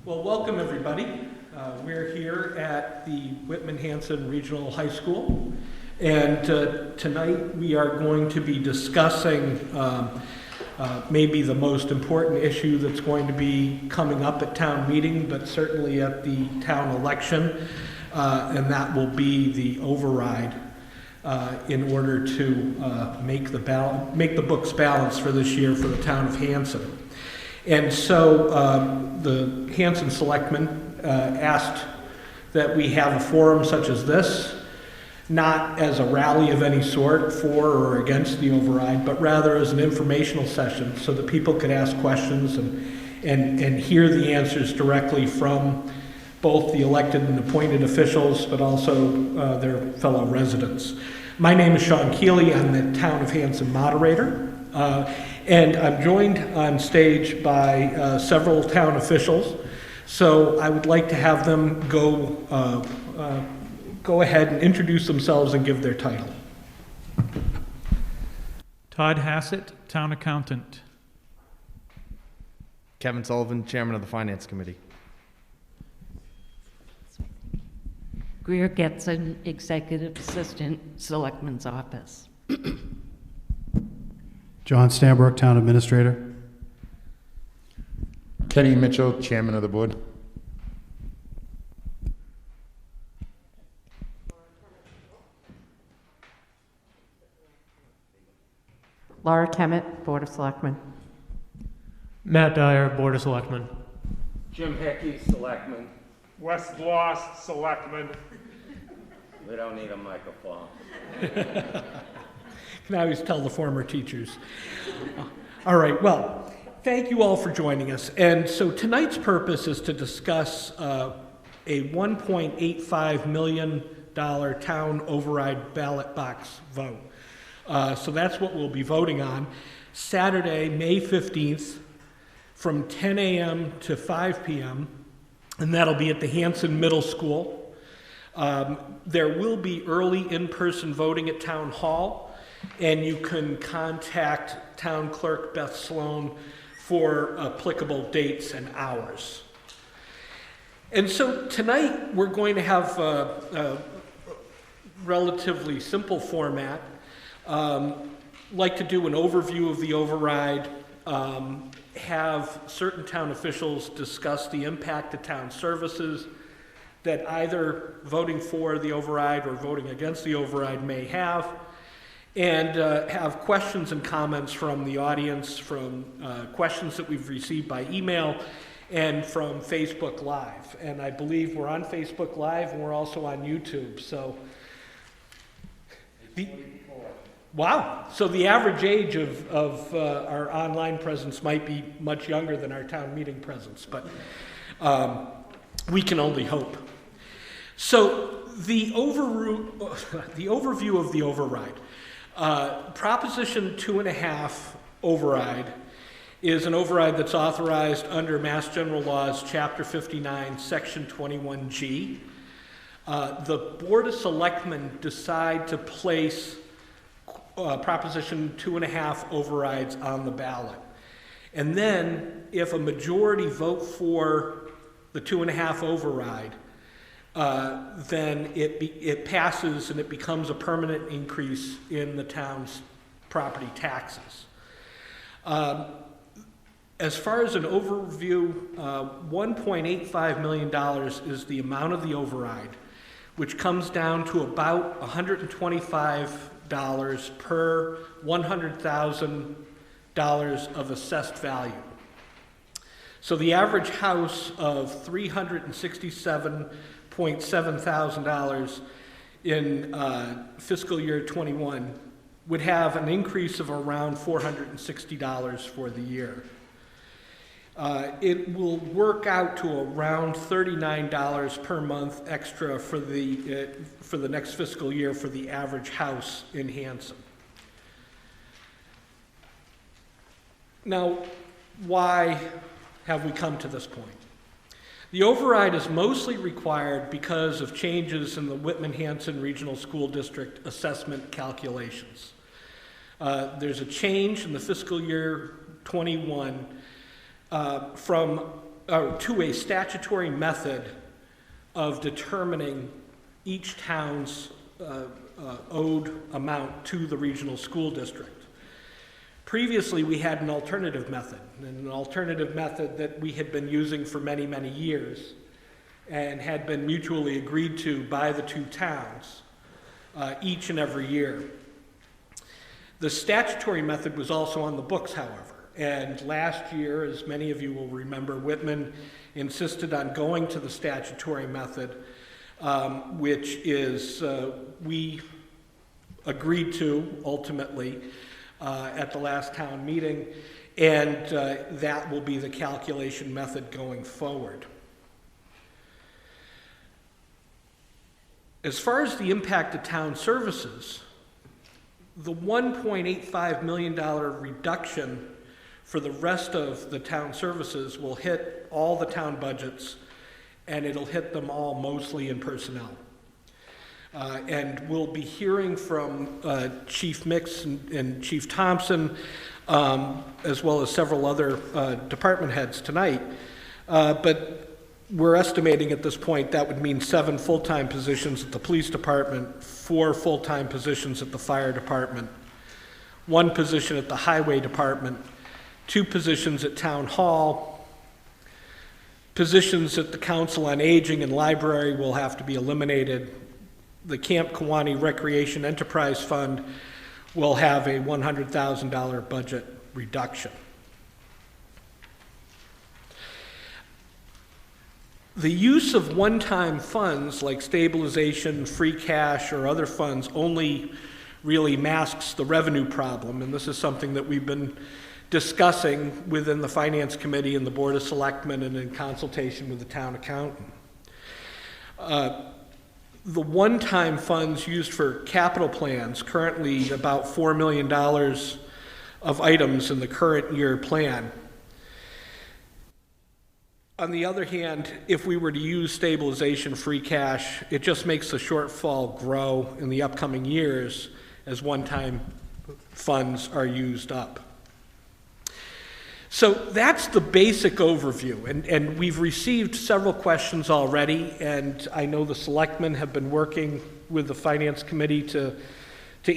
Well, welcome everybody. We're here at the Whitman Hanson Regional High School, and tonight we are going to be discussing maybe the most important issue that's going to be coming up at town meeting, but certainly at the town election, and that will be the override in order to make the books balance for this year for the town of Hanson. And so the Hanson Selectmen asked that we have a forum such as this, not as a rally of any sort for or against the override, but rather as an informational session so that people could ask questions and hear the answers directly from both the elected and appointed officials, but also their fellow residents. My name is Sean Keeley. I'm the Town of Hanson moderator. And I'm joined on stage by several town officials, so I would like to have them go ahead and introduce themselves and give their title. Todd Hassett, Town Accountant. Kevin Sullivan, Chairman of the Finance Committee. Greer Getson, Executive Assistant, Selectmen's Office. John Stambrook, Town Administrator. Kenny Mitchell, Chairman of the Board. Laura Kemet, Board of Selectmen. Matt Dyer, Board of Selectmen. Jim Hickey, Selectman. Wes Bloss, Selectman. We don't need a microphone. Can I always tell the former teachers. All right, well, thank you all for joining us. And so tonight's purpose is to discuss a $1.85 million town override ballot box vote. So that's what we'll be voting on. Saturday, May 15th, from 10 a.m. to 5 p.m., and that'll be at the Hanson Middle School. There will be early in-person voting at Town Hall, and you can contact Town Clerk Beth Sloan for applicable dates and hours. And so tonight we're going to have a relatively simple format. Like to do an overview of the override, have certain town officials discuss the impact to town services that either voting for the override or voting against the override may have, and have questions and comments from the audience, from questions that we've received by email and from Facebook Live. And I believe we're on Facebook Live and we're also on YouTube. So, wow. So the average age of our online presence might be much younger than our town meeting presence, but we can only hope. So the overview of the override. Proposition 2.5 override is an override that's authorized under Mass General Laws, Chapter 59, Section 21G. The Board of Selectmen decide to place Proposition 2.5 overrides on the ballot. And then, if a majority vote for the 2.5 override, then it passes and it becomes a permanent increase in the town's property taxes. As far as an overview, $1.85 million is the amount of the override, which comes down to about $125 per $100,000 of assessed value. So the average house of $367,700 in fiscal year 21 would have an increase of around $460 for the year. It will work out to around $39 per month extra for the next fiscal year for the average house in Hanson. Now, why have we come to this point? The override is mostly required because of changes in the Whitman-Hanson Regional School District assessment calculations. There's a change in the fiscal year 21 from to a statutory method of determining each town's owed amount to the regional school district. Previously, we had an alternative method that we had been using for many, many years and had been mutually agreed to by the two towns each and every year. The statutory method was also on the books, however, and last year, as many of you will remember, Whitman insisted on going to the statutory method, which is we agreed to ultimately at the last town meeting, and that will be the calculation method going forward. As far as the impact of town services, the $1.85 million reduction for the rest of the town services will hit all the town budgets, and it'll hit them all mostly in personnel. And we'll be hearing from Chief Mix and Chief Thompson, as well as several other department heads tonight. But we're estimating at this point that would mean 7 full-time positions at the police department, 4 full-time positions at the fire department, 1 position at the highway department, 2 positions at town hall, positions at the council on aging and library will have to be eliminated. The Camp Kiwanee Recreation Enterprise Fund will have a $100,000 budget reduction. The use of one-time funds like stabilization, free cash, or other funds only really masks the revenue problem, and this is something that we've been discussing within the Finance Committee and the Board of Selectmen and in consultation with the town accountant. The one-time funds used for capital plans, currently about $4 million of items in the current year plan. On the other hand, if we were to use stabilization free cash, it just makes the shortfall grow in the upcoming years as one-time funds are used up. So that's the basic overview, and we've received several questions already, and I know the selectmen have been working with the Finance Committee to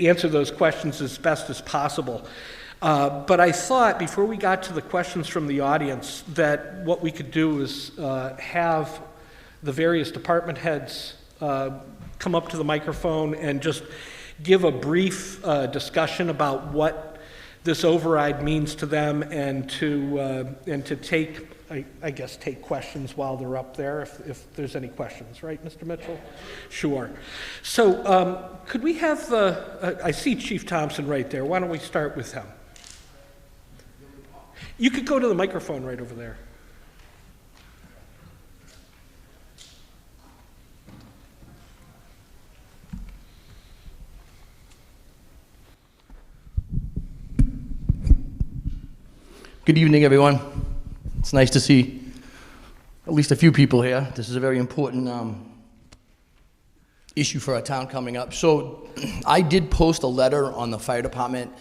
answer those questions as best as possible. But I thought before we got to the questions from the audience that what we could do is have the various department heads come up to the microphone and just give a brief discussion about what this override means to them, and to take, I guess, take questions while they're up there, if there's any questions, right, Mr. Mitchell? Sure. So could we have, I see Chief Thompson right there. Why don't we start with him? You could go to the microphone right over there. Good evening, everyone. It's nice to see at least a few people here. This is a very important issue for our town coming up. So I did post a letter on the fire department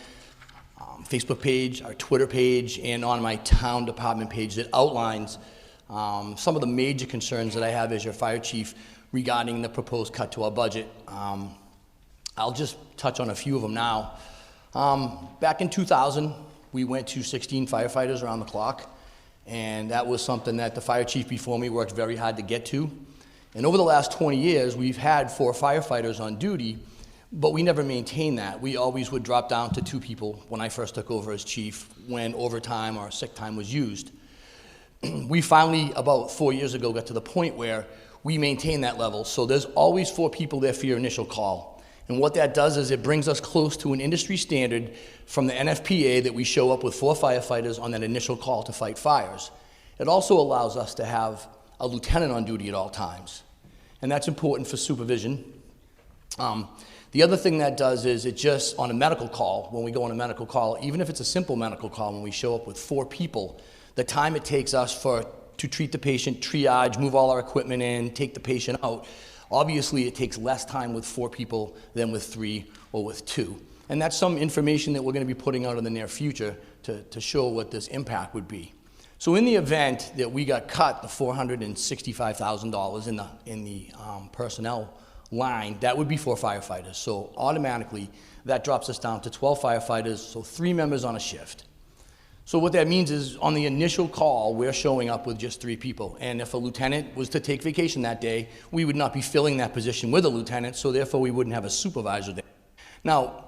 Facebook page, our Twitter page, and on my town department page that outlines some of the major concerns that I have as your fire chief regarding the proposed cut to our budget. I'll just touch on a few of them now. Back in 2000, we went to 16 firefighters around the clock, and that was something that the fire chief before me worked very hard to get to. And over the last 20 years, we've had 4 firefighters on duty, but we never maintained that. We always would drop down to 2 people when I first took over as chief when overtime or sick time was used. We finally, about 4 years ago, got to the point where we maintain that level. So there's always 4 people there for your initial call. And what that does is it brings us close to an industry standard from the NFPA that we show up with 4 firefighters on that initial call to fight fires. It also allows us to have a lieutenant on duty at all times. And that's important for supervision. The other thing that does is it just, on a medical call, when we go on a medical call, even if it's a simple medical call, when we show up with 4 people, the time it takes us to treat the patient, triage, move all our equipment in, take the patient out, obviously it takes less time with 4 people than with 3 or with 2. And that's some information that we're going to be putting out in the near future to show what this impact would be. So in the event that we got cut the $465,000 in the personnel line, that would be 4 firefighters. So automatically, that drops us down to 12 firefighters, so 3 members on a shift. So what that means is on the initial call, we're showing up with just 3 people. And if a lieutenant was to take vacation that day, we would not be filling that position with a lieutenant, so therefore we wouldn't have a supervisor there. Now,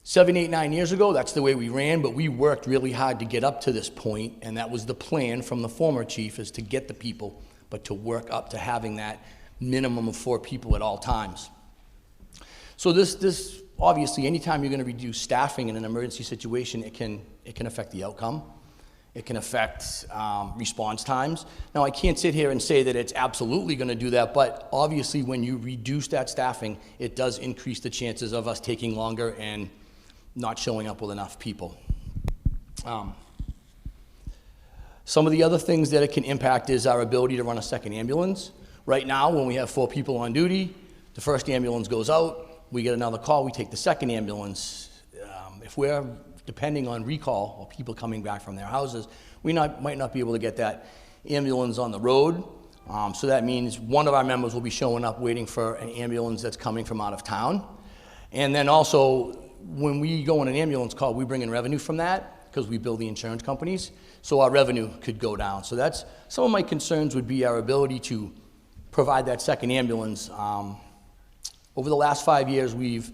7, 8, 9 years ago, that's the way we ran, but we worked really hard to get up to this point, and that was the plan from the former chief, is to get the people, but to work up to having that minimum of 4 people at all times. So this obviously, anytime you're going to reduce staffing in an emergency situation, it can affect the outcome. It can affect response times. Now, I can't sit here and say that it's absolutely going to do that, but obviously when you reduce that staffing, it does increase the chances of us taking longer and not showing up with enough people. Some of the other things that it can impact is our ability to run a second ambulance. Right now, when we have 4 people on duty, the first ambulance goes out, we get another call, we take the second ambulance. If we're depending on recall or people coming back from their houses, we might not be able to get that ambulance on the road. So that means one of our members will be showing up waiting for an ambulance that's coming from out of town. And then also, when we go on an ambulance call, we bring in revenue from that because we bill the insurance companies. So our revenue could go down. So that's some of my concerns would be our ability to provide that second ambulance. Over the last 5 years, we've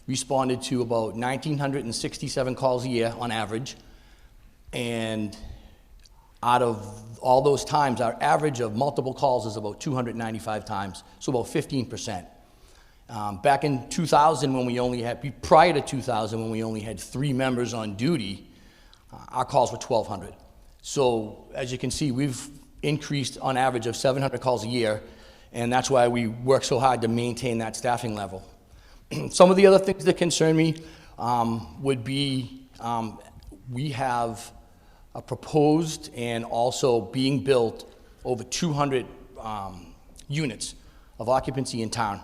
responded to about 1,967 calls a year on average. And out of all those times, our average of multiple calls is about 295 times, so about 15%. Back in 2000, when we only had, prior to 2000, when we only had 3 members on duty, our calls were 1,200. So as you can see, we've increased on average of 700 calls a year, and that's why we work so hard to maintain that staffing level. Some of the other things that concern me would be we have a proposed and also being built over 200 units of occupancy in town.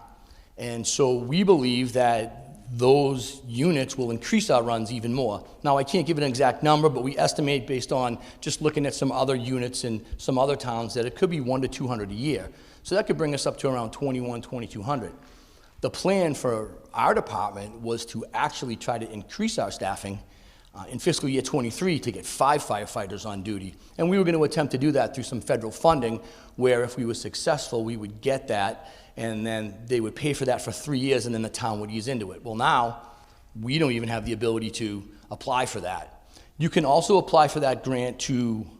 And so we believe that those units will increase our runs even more. Now, I can't give an exact number, but we estimate based on just looking at some other units in some other towns that it could be 100 to 200 a year. So that could bring us up to around 2,200. The plan for our department was to actually try to increase our staffing in fiscal year 23 to get 5 firefighters on duty. And we were going to attempt to do that through some federal funding, where if we were successful, we would get that, and then they would pay for that for 3 years, and then the town would ease into it. Well, now, we don't even have the ability to apply for that. You can also apply for that grant if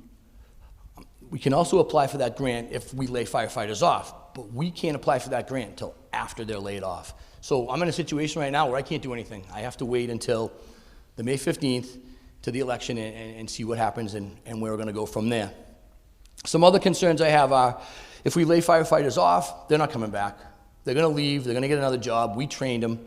we lay firefighters off, but we can't apply for that grant until after they're laid off. So I'm in a situation right now where I can't do anything. I have to wait until the May 15th to the election and see what happens and where we're going to go from there. Some other concerns I have are, if we lay firefighters off, they're not coming back. They're going to leave, they're going to get another job, we trained them,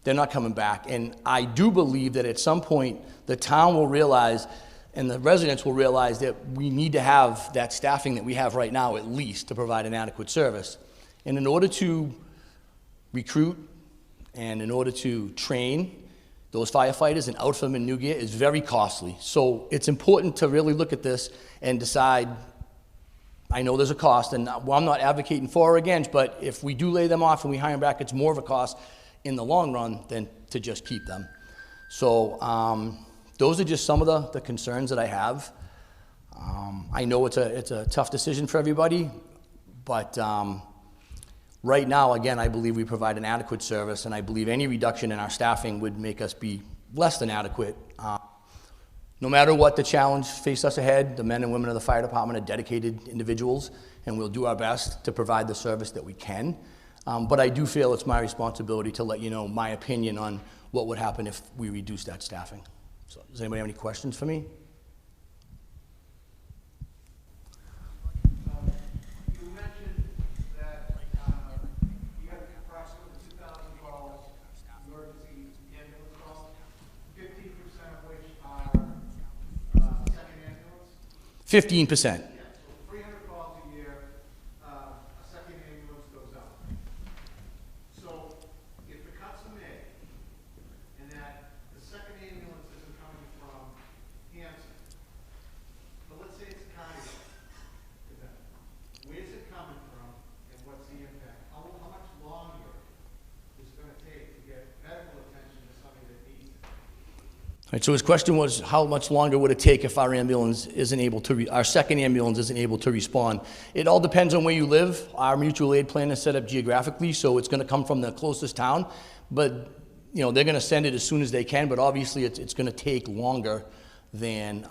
they're not coming back. And I do believe that at some point, the town will realize, and the residents will realize, that we need to have that staffing that we have right now at least to provide an adequate service. And in order to recruit and in order to train those firefighters and outfit them in new gear is very costly. So it's important to really look at this and decide, I know there's a cost, and I'm not advocating for or against, but if we do lay them off and we hire them back, it's more of a cost in the long run than to just keep them. So those are just some of the concerns that I have. I know it's a tough decision for everybody, but right now, again, I believe we provide an adequate service, and I believe any reduction in our staffing would make us be less than adequate. No matter what the challenge faces us ahead, the men and women of the fire department are dedicated individuals, and we'll do our best to provide the service that we can. But I do feel it's my responsibility to let you know my opinion on what would happen if we reduce that staffing. So, does anybody have any questions for me? You mentioned that you have approximately 2,000 calls, emergency ambulance calls, 15% of which are second ambulance? 15%. Yeah, so 300 calls a year, a second ambulance goes out. So if the cuts are made, and that the second ambulance isn't coming from Hanson, but let's say it's a car Right, so his question was, how much longer would it take if our ambulance isn't able to, our second ambulance isn't able to respond? It all depends on where you live. Our mutual aid plan is set up geographically, so it's gonna come from the closest town, but, they're gonna send it as soon as they can, but obviously it's gonna take longer than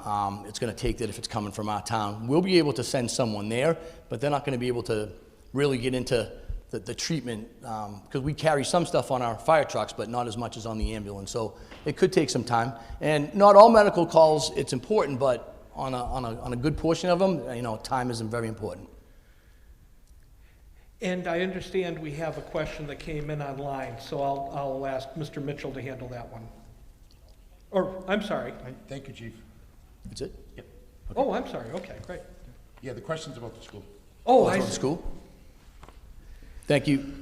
it's gonna take that if it's coming from our town. We'll be able to send someone there, but they're not gonna be able to really get into the treatment, because we carry some stuff on our fire trucks, but not as much as on the ambulance. So it could take some time. And not all medical calls, it's important, but on a good portion of them, time is very important. And I understand we have a question that came in online, so I'll ask Mr. Mitchell to handle that one. Or, I'm sorry. Thank you, Chief. That's it? Yep. Oh, I'm sorry, okay, great. Yeah, the question's about the school. Oh, Let's I go to see. school. Thank you.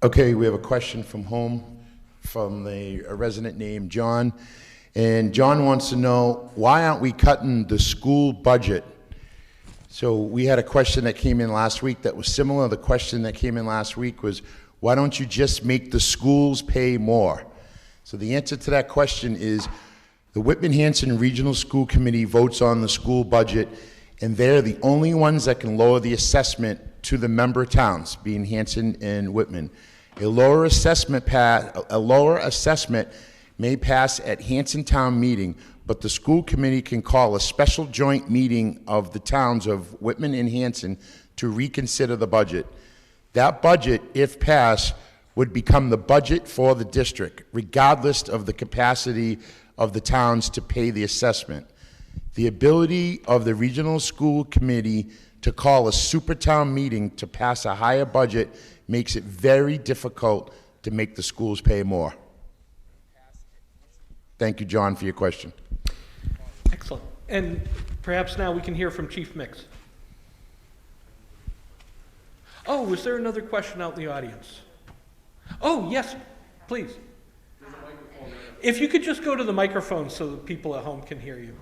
Okay, we have a question from home from a resident named John. And John wants to know, why aren't we cutting the school budget? So we had a question that came in last week that was similar. The question that came in last week was, why don't you just make the schools pay more? So the answer to that question is, the Whitman Hanson Regional School Committee votes on the school budget, and they're the only ones that can lower the assessment to the member towns, being Hanson and Whitman. A lower assessment may pass at Hanson Town meeting, but the school committee can call a special joint meeting of the towns of Whitman and Hanson to reconsider the budget. That budget, if passed, would become the budget for the district, regardless of the capacity of the towns to pay the assessment. The ability of the regional school committee to call a super town meeting to pass a higher budget makes it very difficult to make the schools pay more. Thank you, John, for your question. Excellent. And perhaps now we can hear from Chief Mix. Oh, was there another question out in the audience? Oh, yes, please. If you could just go to the microphone so the people at home can hear you.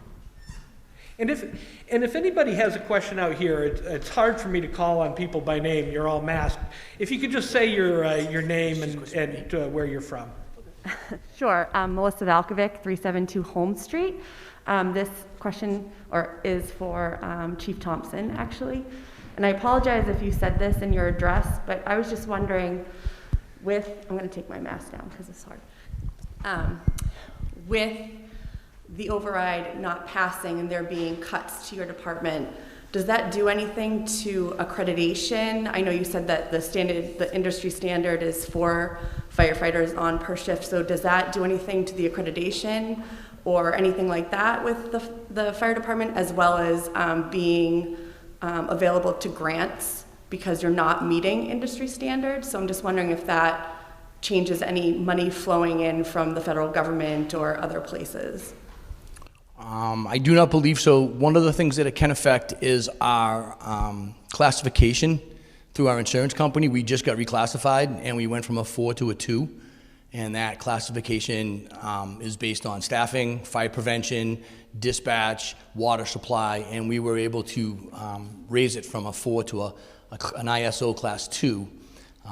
And if anybody has a question out here, it's hard for me to call on people by name. You're all masked. If you could just say your name and where you're from. Sure. Melissa Valkovic, 372 Holmes Street. This question is for Chief Thompson, actually. And I apologize if you said this in your address, but I was just wondering, I'm going to take my mask down because it's hard. With the override not passing and there being cuts to your department, does that do anything to accreditation? I know you said that the industry standard is for firefighters on per shift, so does that do anything to the accreditation or anything like that with the fire department, as well as being available to grants because you're not meeting industry standards? So I'm just wondering if that changes any money flowing in from the federal government or other places. I do not believe so. One of the things that it can affect is our classification through our insurance company. We just got reclassified and we went from a 4 to a 2. And that classification is based on staffing, fire prevention, dispatch, water supply, and we were able to raise it from a 4 to an ISO class 2.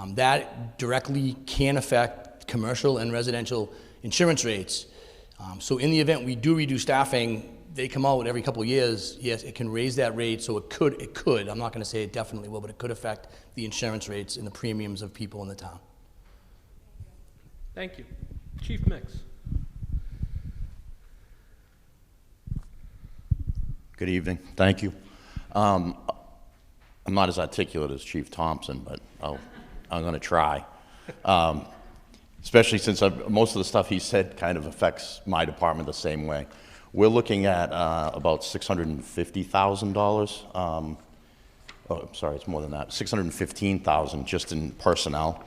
That directly can affect commercial and residential insurance rates. So in the event we do reduce staffing, they come out every couple of years, yes, it can raise that rate, so it could, I'm not gonna say it definitely will, but it could affect the insurance rates and the premiums of people in the town. Thank you. Chief Mix. Good evening. Thank you. I'm not as articulate as Chief Thompson, but I'm going to try. Especially since most of the stuff he said kind of affects my department the same way. We're looking at about $650,000. Oh, I'm sorry, it's more than that. $615,000 just in personnel.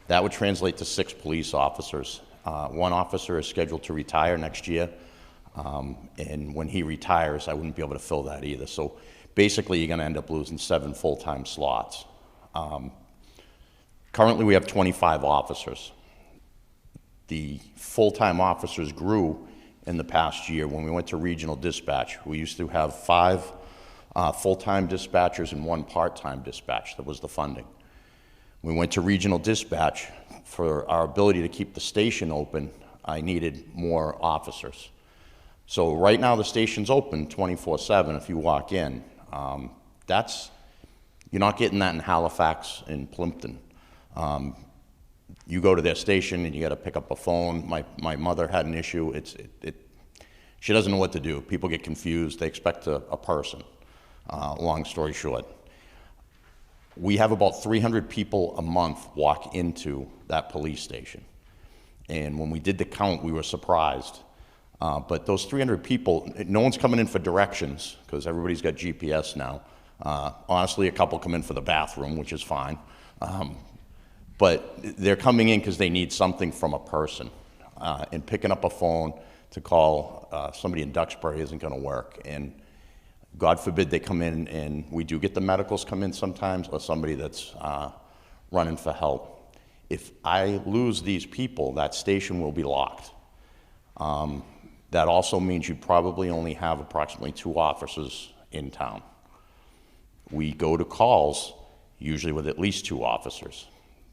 That would translate to 6 police officers. 1 officer is scheduled to retire next year, and when he retires, I wouldn't be able to fill that either. So basically, you're going to end up losing 7 full-time slots. Currently, we have 25 officers. The full-time officers grew in the past year. When we went to regional dispatch, we used to have 5 full-time dispatchers and 1 part-time dispatch. That was the funding. We went to regional dispatch for our ability to keep the station open. I needed more officers. So right now the station's open 24/7 if you walk in. You're not getting that in Halifax and Plimpton. You go to their station and you got to pick up a phone. My mother had an issue. She doesn't know what to do. People get confused. They expect a person. Long story short, we have about 300 people a month walk into that police station. And when we did the count, we were surprised. But those 300 people, no one's coming in for directions because everybody's got GPS now. Honestly, a couple come in for the bathroom, which is fine. But they're coming in because they need something from a person. And picking up a phone to call somebody in Duxbury isn't going to work. And God forbid they come in, and we do get the medicals come in sometimes, or somebody that's running for help. If I lose these people, that station will be locked. That also means you probably only have approximately 2 officers in town. We go to calls usually with at least 2 officers.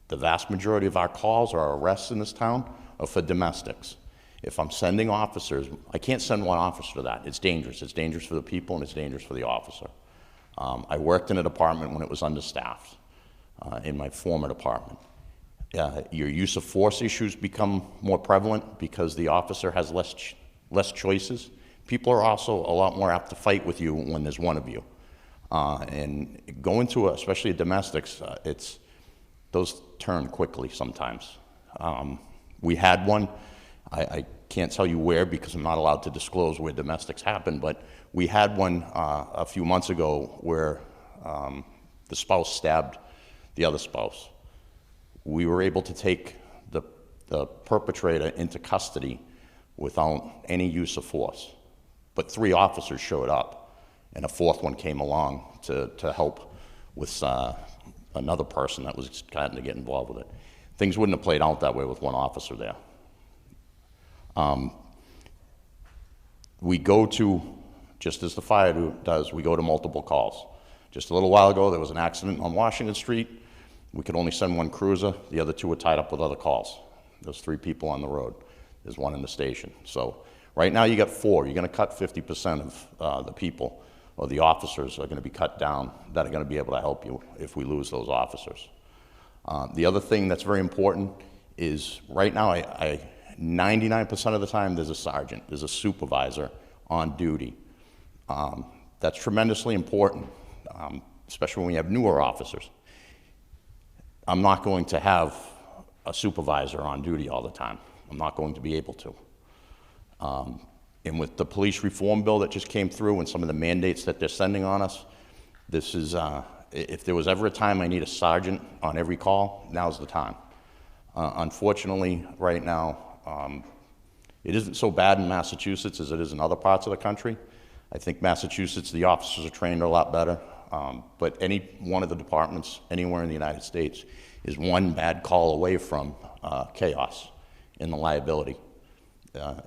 The vast majority of our calls or arrests in this town are for domestics. If I'm sending officers, I can't send 1 officer to that. It's dangerous. It's dangerous for the people and it's dangerous for the officer. I worked in a department when it was understaffed, in my former department. Your use of force issues become more prevalent because the officer has less choices. People are also a lot more apt to fight with you when there's 1 of you. And going to, especially domestics, those turn quickly sometimes. We had one, I can't tell you where because I'm not allowed to disclose where domestics happen, but we had one a few months ago where the spouse stabbed the other spouse. We were able to take the perpetrator into custody without any use of force. But 3 officers showed up, and a 4th one came along to help with another person that was starting to get involved with it. Things wouldn't have played out that way with 1 officer there. We go to, just as the fire does, we go to multiple calls. Just a little while ago, there was an accident on Washington Street. We could only send 1 cruiser. The other 2 were tied up with other calls. There's 3 people on the road. There's 1 in the station. So right now you got 4. You're going to cut 50% of the people, or the officers are going to be cut down that are going to be able to help you if we lose those officers. The other thing that's very important is right now, 99% of the time there's a sergeant, there's a supervisor on duty. That's tremendously important, especially when we have newer officers. I'm not going to have a supervisor on duty all the time. I'm not going to be able to. And with the police reform bill that just came through and some of the mandates that they're sending on us, this is, if there was ever a time I need a sergeant on every call, now's the time. Unfortunately, right now, it isn't so bad in Massachusetts as it is in other parts of the country. I think Massachusetts, the officers are trained a lot better, but any one of the departments anywhere in the United States is 1 bad call away from chaos in the liability.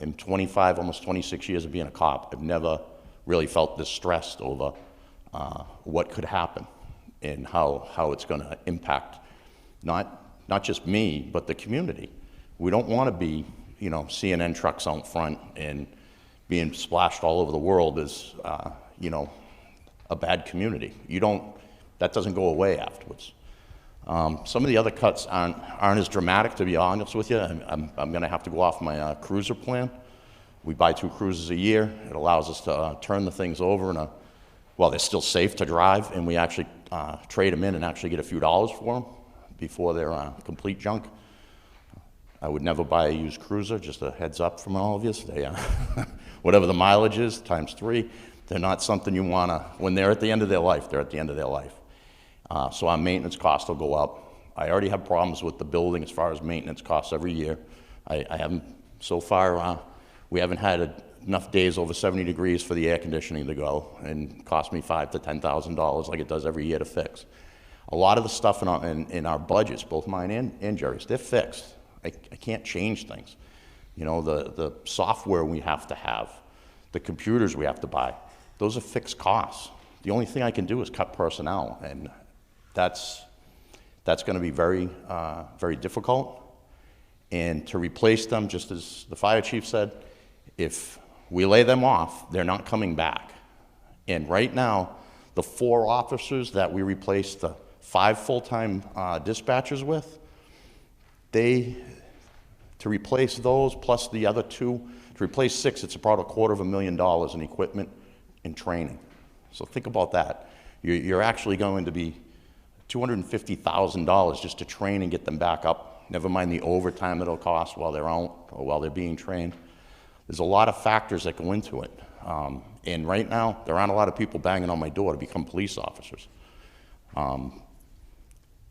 In 25, almost 26 years of being a cop, I've never really felt distressed over what could happen and how it's going to impact not just me, but the community. We don't want to be, CNN trucks out front and being splashed all over the world as, a bad community. That doesn't go away afterwards. Some of the other cuts aren't as dramatic, to be honest with you. I'm going to have to go off my cruiser plan. We buy 2 cruisers a year. It allows us to turn the things over while they're still safe to drive, and we actually trade them in and actually get a few dollars for them before they're complete junk. I would never buy a used cruiser, just a heads up from all of you. Whatever the mileage is, times 3, they're not something you want to, when they're at the end of their life, they're at the end of their life. So our maintenance costs will go up. I already have problems with the building as far as maintenance costs every year. I haven't, so far, we haven't had enough days over 70 degrees for the air conditioning to go, and cost me $5,000 to $10,000 like it does every year to fix. A lot of the stuff in our budgets, both mine and Jerry's, they're fixed. I can't change things. The software we have to have, the computers we have to buy, those are fixed costs. The only thing I can do is cut personnel, and that's going to be very, very difficult. And to replace them, just as the fire chief said, if we lay them off, they're not coming back. And right now, the 4 officers that we replaced the 5 full-time dispatchers with, to replace those plus the other 2, to replace 6, it's about $250,000 in equipment and training. So think about that. You're actually going to be $250,000 just to train and get them back up. Never mind the overtime it'll cost while they're out or while they're being trained. There's a lot of factors that go into it. And right now, there aren't a lot of people banging on my door to become police officers. I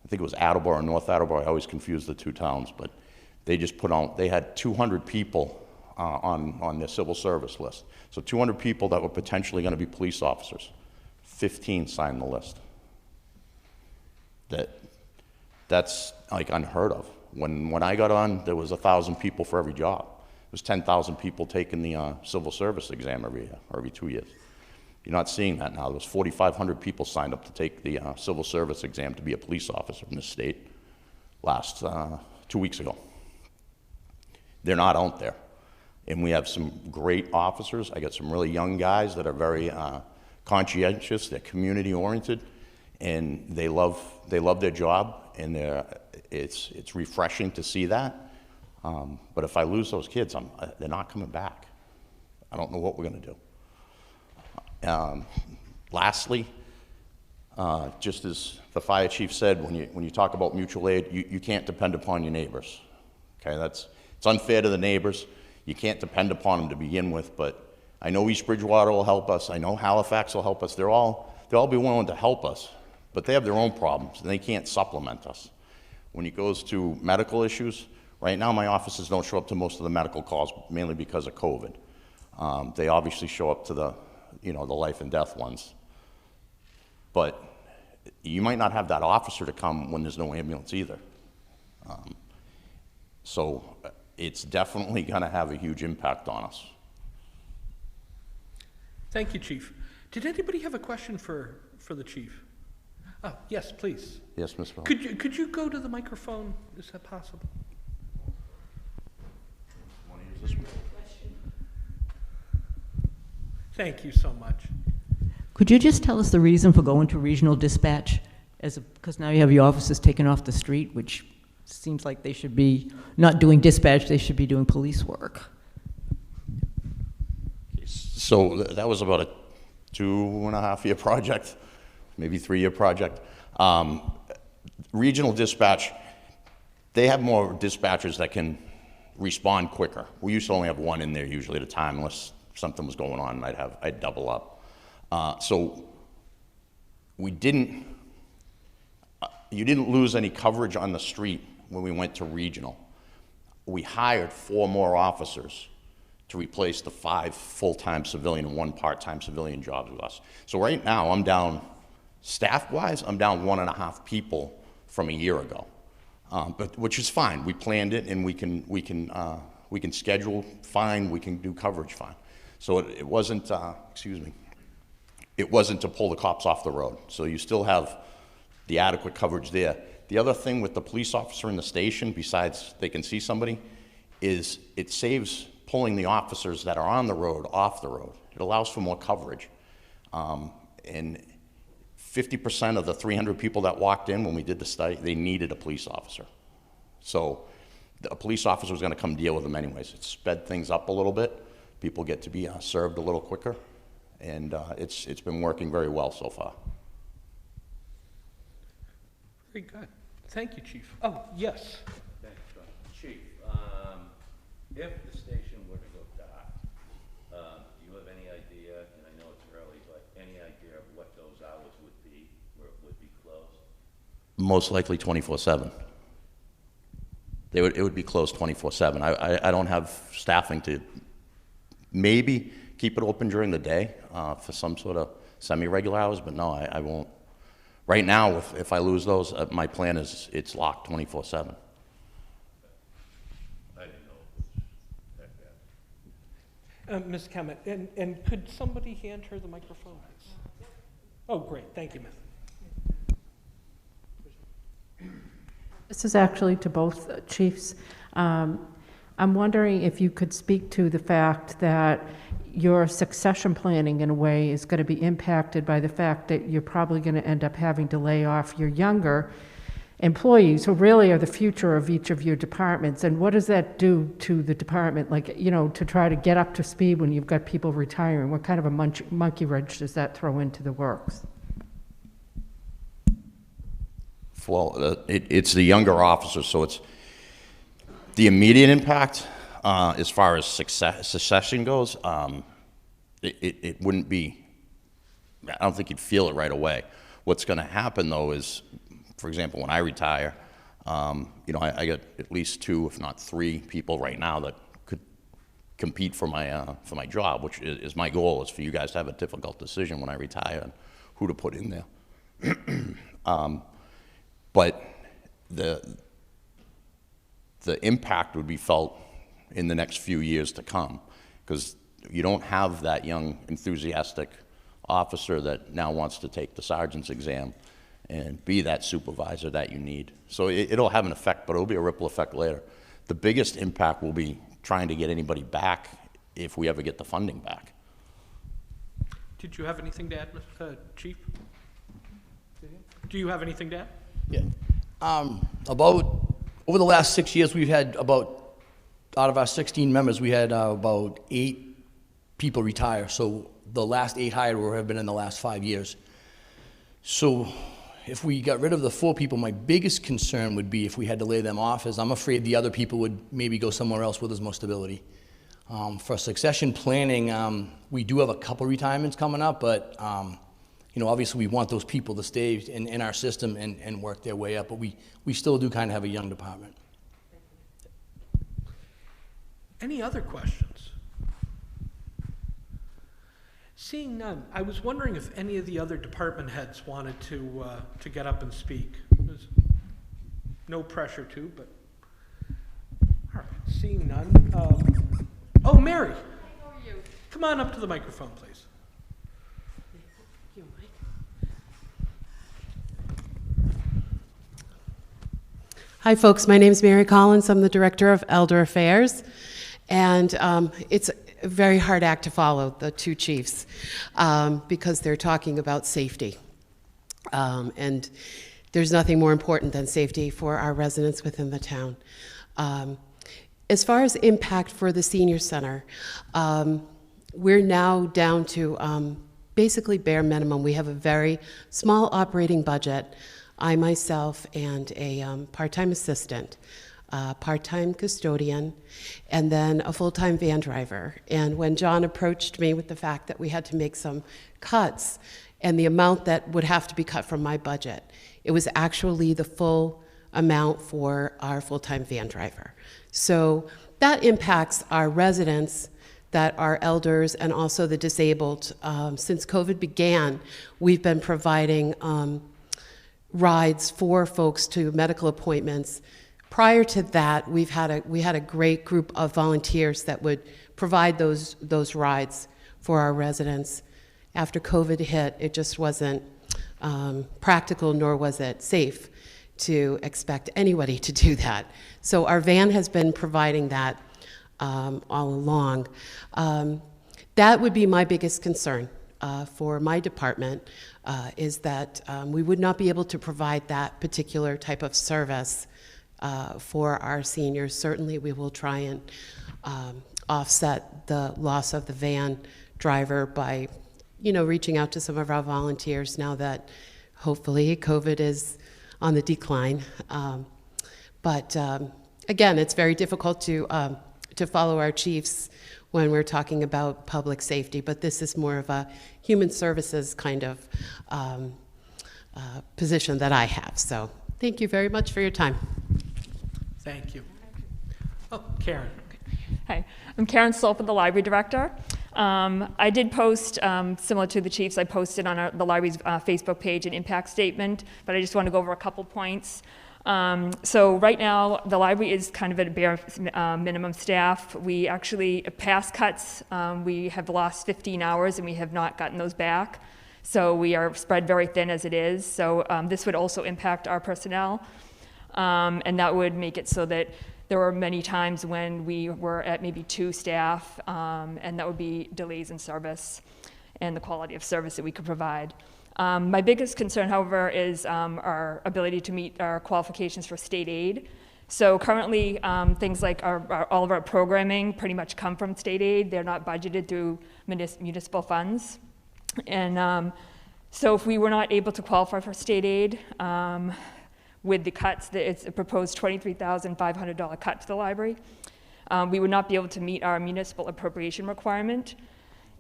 think it was Attleboro or North Attleboro. I always confuse the 2 towns, but they just put on, they had 200 people on their civil service list. So 200 people that were potentially going to be police officers. 15 signed the list. That's like unheard of. When I got on, there was 1,000 people for every job. There was 10,000 people taking the civil service exam every year, or every 2 years. You're not seeing that now. There was 4,500 people signed up to take the civil service exam to be a police officer in the state last 2 weeks ago. They're not out there. And we have some great officers. I got some really young guys that are very conscientious, they're community oriented, and they love their job, and it's refreshing to see that. But if I lose those kids, they're not coming back. I don't know what we're going to do. Lastly, just as the fire chief said, when you talk about mutual aid, you can't depend upon your neighbors. Okay, it's unfair to the neighbors. You can't depend upon them to begin with, but I know East Bridgewater will help us. I know Halifax will help us. They'll all be willing to help us, but they have their own problems, and they can't supplement us. When it goes to medical issues, right now my offices don't show up to most of the medical calls, mainly because of COVID. They obviously show up to the life and death ones. But you might not have that officer to come when there's no ambulance either. So it's definitely going to have a huge impact on us. Thank you, Chief. Did anybody have a question for the Chief? Oh, yes, please. Yes, Ms. Bell. Could you go to the microphone? Is that possible? Thank you so much. Could you just tell us the reason for going to regional dispatch? Because now you have your officers taken off the street, which seems like they should be not doing dispatch, they should be doing police work. So that was about a 2.5-year project, maybe 3-year project. Regional dispatch, they have more dispatchers that can respond quicker. We used to only have 1 in there usually at a time, unless something was going on, and I'd double up. So you didn't lose any coverage on the street when we went to regional. We hired 4 more officers to replace the 5 full-time civilian and 1 part-time civilian jobs with us. So right now, I'm down, staff-wise, I'm down 1.5 people from a year ago, which is fine. We planned it, and we can schedule fine. We can do coverage fine. So it wasn't, it wasn't to pull the cops off the road. So you still have the adequate coverage there. The other thing with the police officer in the station, besides they can see somebody, is it saves pulling the officers that are on the road off the road. It allows for more coverage. And 50% of the 300 people that walked in when we did the study, they needed a police officer. So a police officer was going to come deal with them anyways. It sped things up a little bit. People get to be served a little quicker. And it's been working very well so far. Very good. Thank you, Chief. Oh, yes. Thanks, John. Chief, if the station were to go dark, do you have any idea, and I know it's early, but any idea of what those hours would be, where it would be closed? Most likely 24/7. It would be closed 24/7. I don't have staffing to maybe keep it open during the day for some sort of semi-regular hours, but no, I won't. Right now, if I lose those, my plan is it's locked 24/7. I didn't know it was that bad. Ms. Kemet, and could somebody hand her the microphone? Oh, great. Thank you, Ms. This is actually to both chiefs. I'm wondering if you could speak to the fact that your succession planning, in a way, is going to be impacted by the fact that you're probably going to end up having to lay off your younger employees, who really are the future of each of your departments. And what does that do to the department, like, you know, to try to get up to speed when you've got people retiring? What kind of a monkey wrench does that throw into the works? Well, it's the younger officers, so it's the immediate impact as far as succession goes. It wouldn't be, I don't think you'd feel it right away. What's going to happen, though, is, for example, when I retire, you know, I got at least 2, if not 3 people right now that could compete for my job, which is my goal, is for you guys to have a difficult decision when I retire on who to put in there. But the impact would be felt in the next few years to come, because you don't have that young, enthusiastic officer that now wants to take the sergeant's exam and be that supervisor that you need. So it'll have an effect, but it'll be a ripple effect later. The biggest impact will be trying to get anybody back if we ever get the funding back. Did you have anything to add, Chief? Do you have anything to add? Yeah. About, over the last 6 years, we've had about, out of our 16 members, we had about 8 people retire. So the last 8 hired have been in the last 5 years. So if we got rid of the 4 people, my biggest concern would be if we had to lay them off, is I'm afraid the other people would maybe go somewhere else where there's more stability. For succession planning, we do have a couple retirements coming up, but you know, obviously we want those people to stay in our system and work their way up, but we still do kind of have a young department. Any other questions? Seeing none, I was wondering if any of the other department heads wanted to get up and speak. There's no pressure to, but all right. Seeing none. Oh, Mary. Hi, how are you? Come on up to the microphone, please. Hi, folks. My name is Mary Collins. I'm the Director of Elder Affairs, and it's a very hard act to follow, the 2 chiefs, because they're talking about safety. And there's nothing more important than safety for our residents within the town. As far as impact for the senior center, we're now down to basically bare minimum. We have a very small operating budget. I myself and a part-time assistant, part-time custodian, and then a full-time van driver. And when John approached me with the fact that we had to make some cuts and the amount that would have to be cut from my budget, it was actually the full amount for our full-time van driver. So that impacts our residents that are elders and also the disabled. Since COVID began, we've been providing rides for folks to medical appointments. Prior to that, we had a great group of volunteers that would provide those rides for our residents. After COVID hit, it just wasn't practical, nor was it safe to expect anybody to do that. So our van has been providing that all along. That would be my biggest concern for my department, is that we would not be able to provide that particular type of service for our seniors. Certainly we will try and offset the loss of the van driver by, you know, reaching out to some of our volunteers now that hopefully COVID is on the decline. But again, it's very difficult to follow our chiefs when we're talking about public safety, but this is more of a human services kind of position that I have. So thank you very much for your time. Thank you. Oh, Karen. Hi, I'm Karen Sulfa, the library director. I did post, similar to the chiefs, I posted on the library's Facebook page an impact statement, but I just want to go over a couple points. So right now, the library is kind of at a bare minimum staff. We actually, past cuts, we have lost 15 hours and we have not gotten those back. So we are spread very thin as it is. So this would also impact our personnel. And that would make it so that there were many times when we were at maybe 2 staff, and that would be delays in service and the quality of service that we could provide. My biggest concern, however, is our ability to meet our qualifications for state aid. So currently, things like all of our programming pretty much come from state aid. They're not budgeted through municipal funds. And so if we were not able to qualify for state aid, with the cuts, it's a proposed $23,500 cut to the library, we would not be able to meet our municipal appropriation requirement.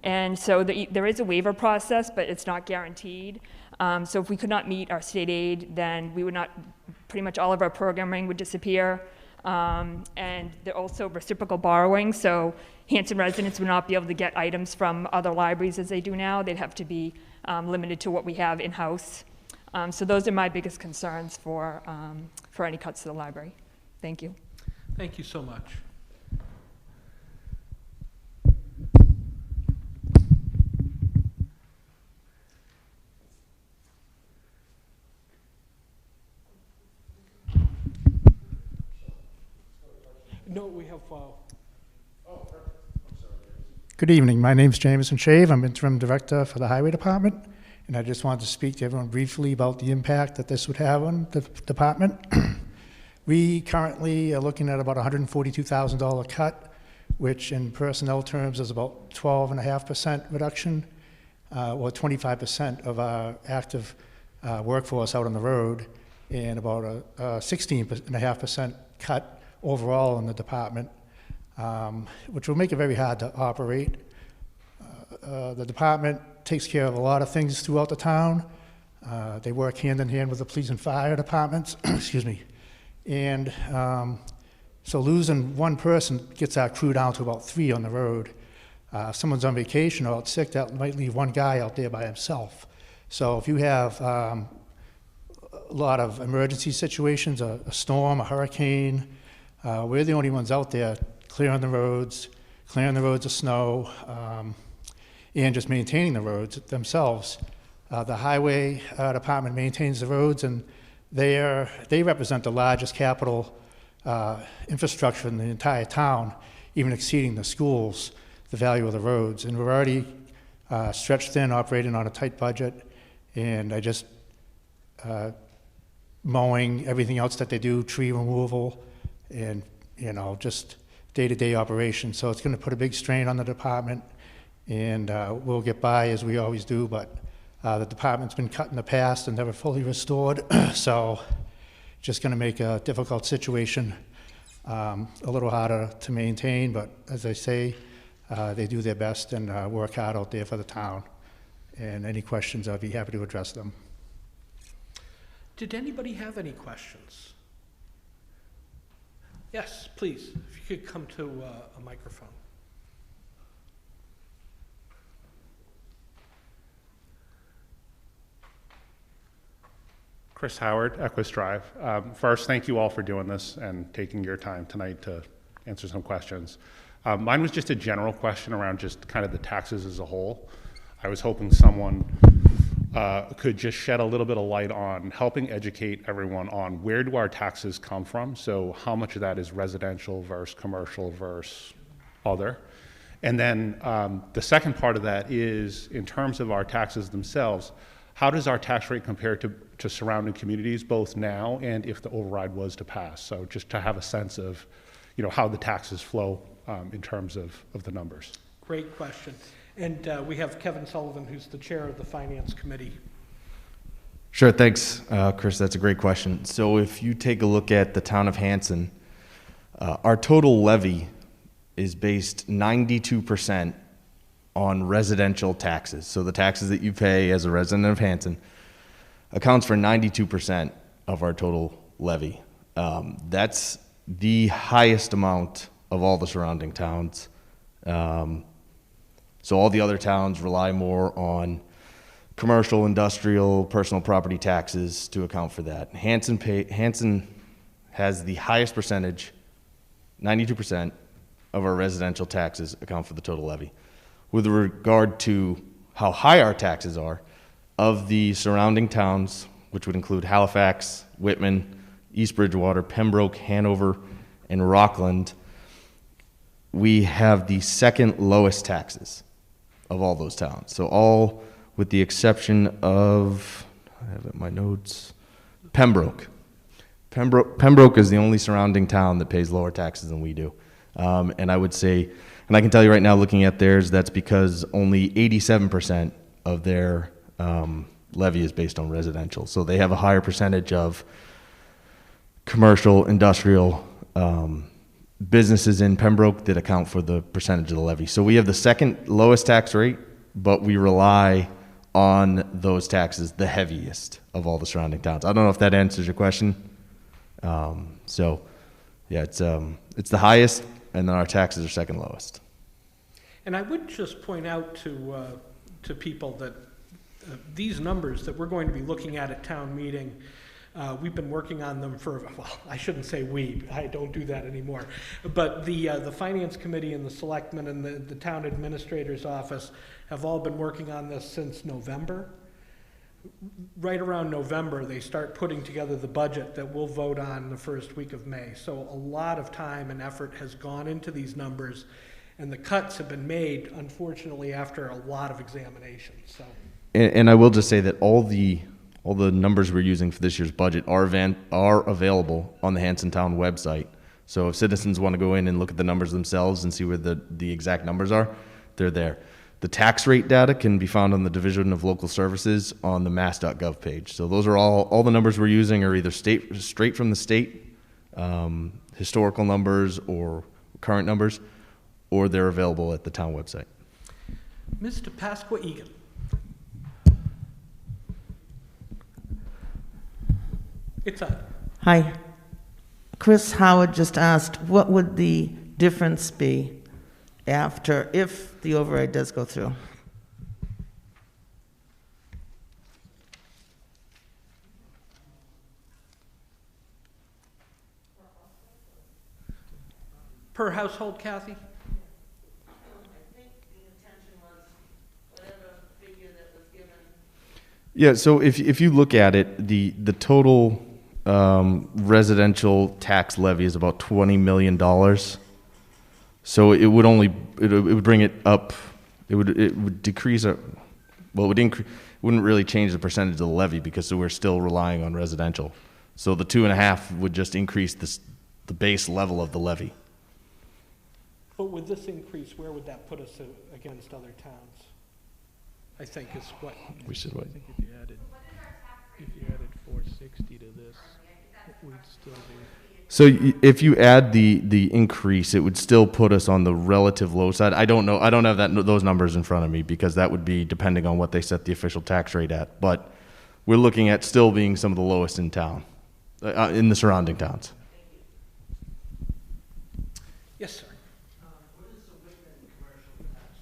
And so there is a waiver process, but it's not guaranteed. So if we could not meet our state aid, then we would not, pretty much all of our programming would disappear. And there also reciprocal borrowing, so Hanson residents would not be able to get items from other libraries as they do now. They'd have to be limited to what we have in-house. So those are my biggest concerns for any cuts to the library. Thank you. Thank you so much. No, we have. Good evening. My name's Jameson Shave. I'm interim director for the Highway Department, and I just wanted to speak to everyone briefly about the impact that this would have on the department. We currently are looking at about $142,000 cut, which in personnel terms is about 12.5% reduction, or 25% of our active workforce out on the road, and about a 16.5% cut overall in the department, which will make it very hard to operate. The department takes care of a lot of things throughout the town. They work hand in hand with the police and fire departments, excuse me. And so losing one person gets our crew down to about 3 on the road. If someone's on vacation or out sick, that might leave one guy out there by himself. So if you have a lot of emergency situations, a storm, a hurricane, we're the only ones out there clearing the roads of snow, and just maintaining the roads themselves. The highway department maintains the roads, and they represent the largest capital infrastructure in the entire town, even exceeding the schools, the value of the roads. And we're already stretched thin, operating on a tight budget, and I just mowing, everything else that they do, tree removal, and just day-to-day operations. So it's going to put a big strain on the department, and we'll get by as we always do, but the department's been cut in the past and never fully restored, so just going to make a difficult situation a little harder to maintain. But as I say, they do their best and work hard out there for the town. And any questions, I'll be happy to address them. Did anybody have any questions? Yes, please, if you could come to a microphone. Chris Howard, Equus Drive. First, thank you all for doing this and taking your time tonight to answer some questions. Mine was just a general question around just kind of the taxes as a whole. I was hoping someone could just shed a little bit of light on helping educate everyone on where do our taxes come from, so how much of that is residential versus commercial versus other. And then the second part of that is, in terms of our taxes themselves, how does our tax rate compare to surrounding communities, both now and if the override was to pass? So just to have a sense of, how the taxes flow in terms of the numbers. Great question. And we have Kevin Sullivan, who's the chair of the Finance Committee. Sure, thanks, Chris. That's a great question. So if you take a look at the town of Hanson, our total levy is based 92% on residential taxes. So the taxes that you pay as a resident of Hanson accounts for 92% of our total levy. That's the highest amount of all the surrounding towns. So all the other towns rely more on commercial, industrial, personal property taxes to account for that. Hanson has the highest percentage, 92% of our residential taxes account for the total levy. With regard to how high our taxes are, of the surrounding towns, which would include Halifax, Whitman, East Bridgewater, Pembroke, Hanover, and Rockland, we have the second lowest taxes of all those towns. So all with the exception of, I have it in my notes, Pembroke. Pembroke is the only surrounding town that pays lower taxes than we do. And I would say, and I can tell you right now, looking at theirs, that's because only 87% of their levy is based on residential. So they have a higher percentage of commercial, industrial businesses in Pembroke that account for the percentage of the levy. So we have the second lowest tax rate, but we rely on those taxes the heaviest of all the surrounding towns. I don't know if that answers your question. So yeah, it's the highest, and then our taxes are second lowest. And I would just point out to people that these numbers that we're going to be looking at town meeting, we've been working on them for, well, I shouldn't say we, I don't do that anymore, but the Finance Committee and the Selectmen and the Town Administrator's Office have all been working on this since November. Right around November, they start putting together the budget that we'll vote on the first week of May. So a lot of time and effort has gone into these numbers, and the cuts have been made, unfortunately, after a lot of examination. So. And I will just say that all the numbers we're using for this year's budget are available on the Hanson Town website. So if citizens want to go in and look at the numbers themselves and see where the exact numbers are, they're there. The tax rate data can be found on the Division of Local Services on the mass.gov page. So those are all the numbers we're using are either straight from the state, historical numbers or current numbers, or they're available at the town website. Mr. Pasqua Egan. It's on. Hi. Chris Howard just asked, what would the difference be if the override does go through? Per household, Kathy? Yeah, so if you look at it, the total residential tax levy is about $20 million. So it would bring it up. It would decrease it would increase. Wouldn't really change the percentage of the levy because we're still relying on residential. So the 2.5 would just increase the base level of the levy. But with this increase, where would that put us against other towns? I think is what we should wait. I think if you added 460 to this, we'd still be. So if you add the increase, it would still put us on the relative low side. I don't know. I don't have those numbers in front of me because that would be depending on what they set the official tax rate at. But we're looking at still being some of the lowest in town, in the surrounding towns. Yes, sir. What is the Whitman commercial tax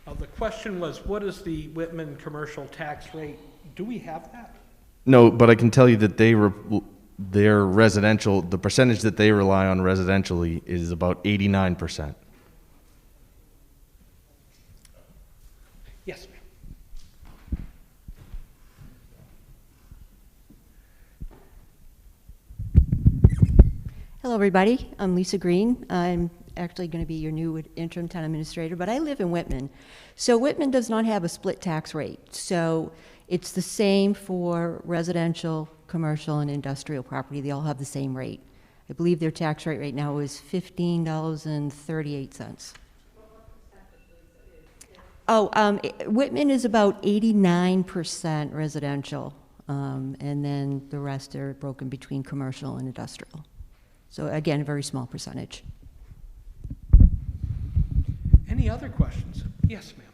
rate? The question was, what is the Whitman commercial tax rate? Do we have that? No, but I can tell you that their residential, the percentage that they rely on residentially is about 89%. Yes, ma'am. Hello, everybody. I'm Lisa Green. I'm actually going to be your new interim town administrator, but I live in Whitman. So Whitman does not have a split tax rate. So it's the same for residential, commercial, and industrial property. They all have the same rate. I believe their tax rate right now is $15.38. Whitman is about 89% residential, and then the rest are broken between commercial and industrial. So again, a very small percentage. Any other questions? Yes, ma'am.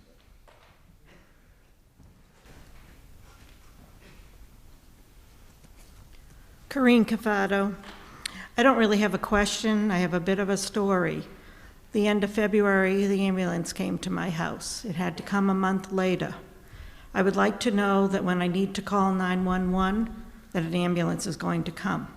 Corrine Cafado. I don't really have a question. I have a bit of a story. The end of February, the ambulance came to my house. It had to come a month later. I would like to know that when I need to call 911, that an ambulance is going to come.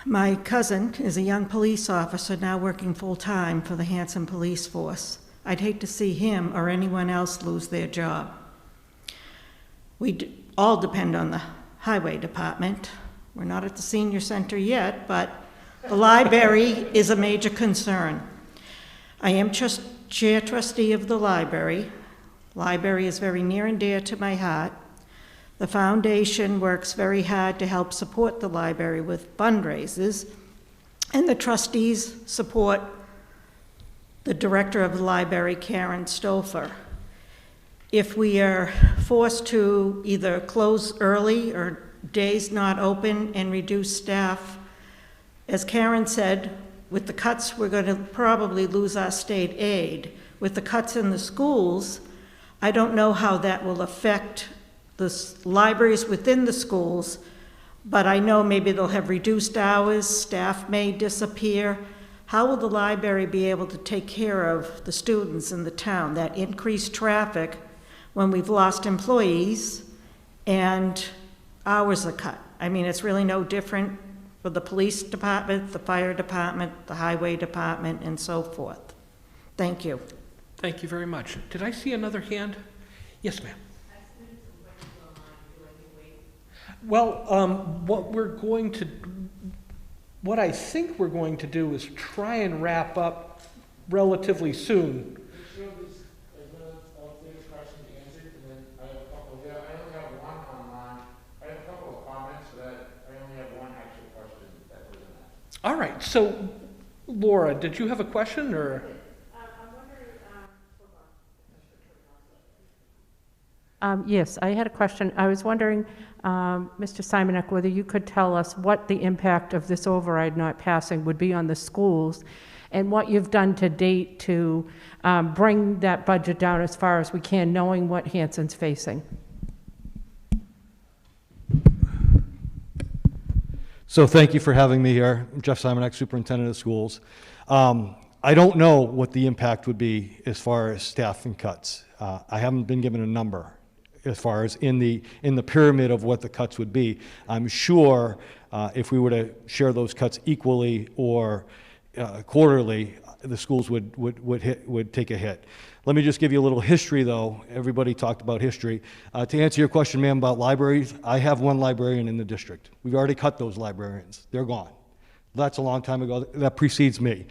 My cousin is a young police officer now working full-time for the Hanson Police Force. I'd hate to see him or anyone else lose their job. We all depend on the highway department. We're not at the senior center yet, but the library is a major concern. I am just chair trustee of the library. Library is very near and dear to my heart. The foundation works very hard to help support the library with fundraisers, and the trustees support the director of the library, Karen Sulfa. If we are forced to either close early or days not open and reduce staff, as Karen said, with the cuts, we're going to probably lose our state aid. With the cuts in the schools, I don't know how that will affect the libraries within the schools, but I know maybe they'll have reduced hours, staff may disappear. How will the library be able to take care of the students in the town, that increased traffic when we've lost employees and hours are cut? I mean, it's really no different for the police department, the fire department, the highway department, and so forth. Thank you. Thank you very much. Did I see another hand? Yes, ma'am. Well, what I think we're going to do is try and wrap up relatively soon. All right, so Laura, did you have a question or? Yes, I had a question. I was wondering, Mr. Simonek, whether you could tell us what the impact of this override not passing would be on the schools and what you've done to date to bring that budget down as far as we can, knowing what Hanson's facing. So thank you for having me here. I'm Jeff Simonek, Superintendent of Schools. I don't know what the impact would be as far as staffing cuts. I haven't been given a number as far as in the pyramid of what the cuts would be. I'm sure if we were to share those cuts equally or quarterly, the schools would take a hit. Let me just give you a little history, though. Everybody talked about history. To answer your question, ma'am, about libraries, I have one librarian in the district. We've already cut those librarians. They're gone. That's a long time ago. That precedes me.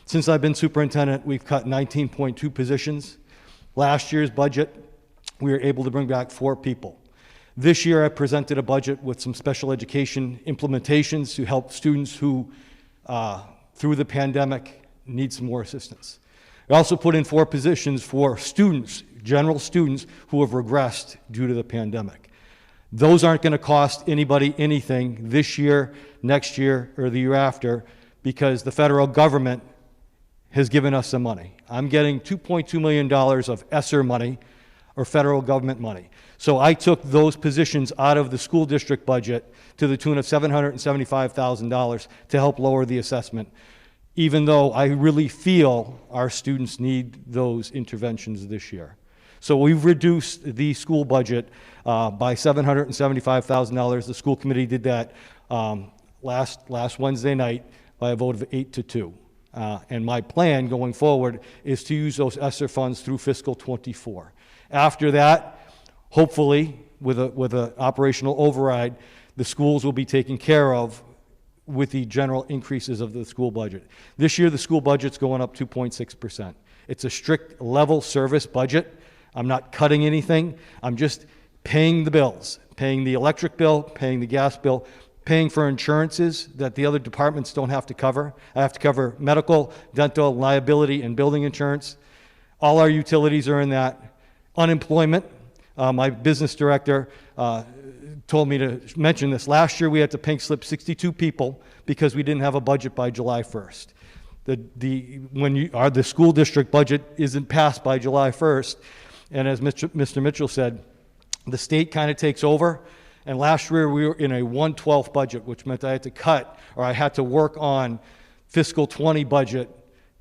Since I've been superintendent, we've cut 19.2 positions. Last year's budget, we were able to bring back 4 people. This year, I presented a budget with some special education implementations to help students who, through the pandemic, need some more assistance. I also put in 4 positions for students, general students, who have regressed due to the pandemic. Those aren't going to cost anybody anything this year, next year, or the year after, because the federal government has given us some money. I'm getting $2.2 million of ESSER money, or federal government money. So I took those positions out of the school district budget to the tune of $775,000 to help lower the assessment, even though I really feel our students need those interventions this year. So we've reduced the school budget by $775,000. The school committee did that last Wednesday night by a vote of 8-2. And my plan going forward is to use those ESSER funds through fiscal '24. After that, hopefully, with an operational override, the schools will be taken care of with the general increases of the school budget. This year, the school budget's going up 2.6%. It's a strict level service budget. I'm not cutting anything. I'm just paying the bills, paying the electric bill, paying the gas bill, paying for insurances that the other departments don't have to cover. I have to cover medical, dental, liability, and building insurance. All our utilities are in that. Unemployment. My business director told me to mention this. Last year we had to pink slip 62 people because we didn't have a budget by July 1st. The school district budget isn't passed by July 1st, and as Mr. Mitchell said, the state kind of takes over. And last year we were in a 1/12 budget, which meant I had to cut, or I had to work on fiscal 20 budget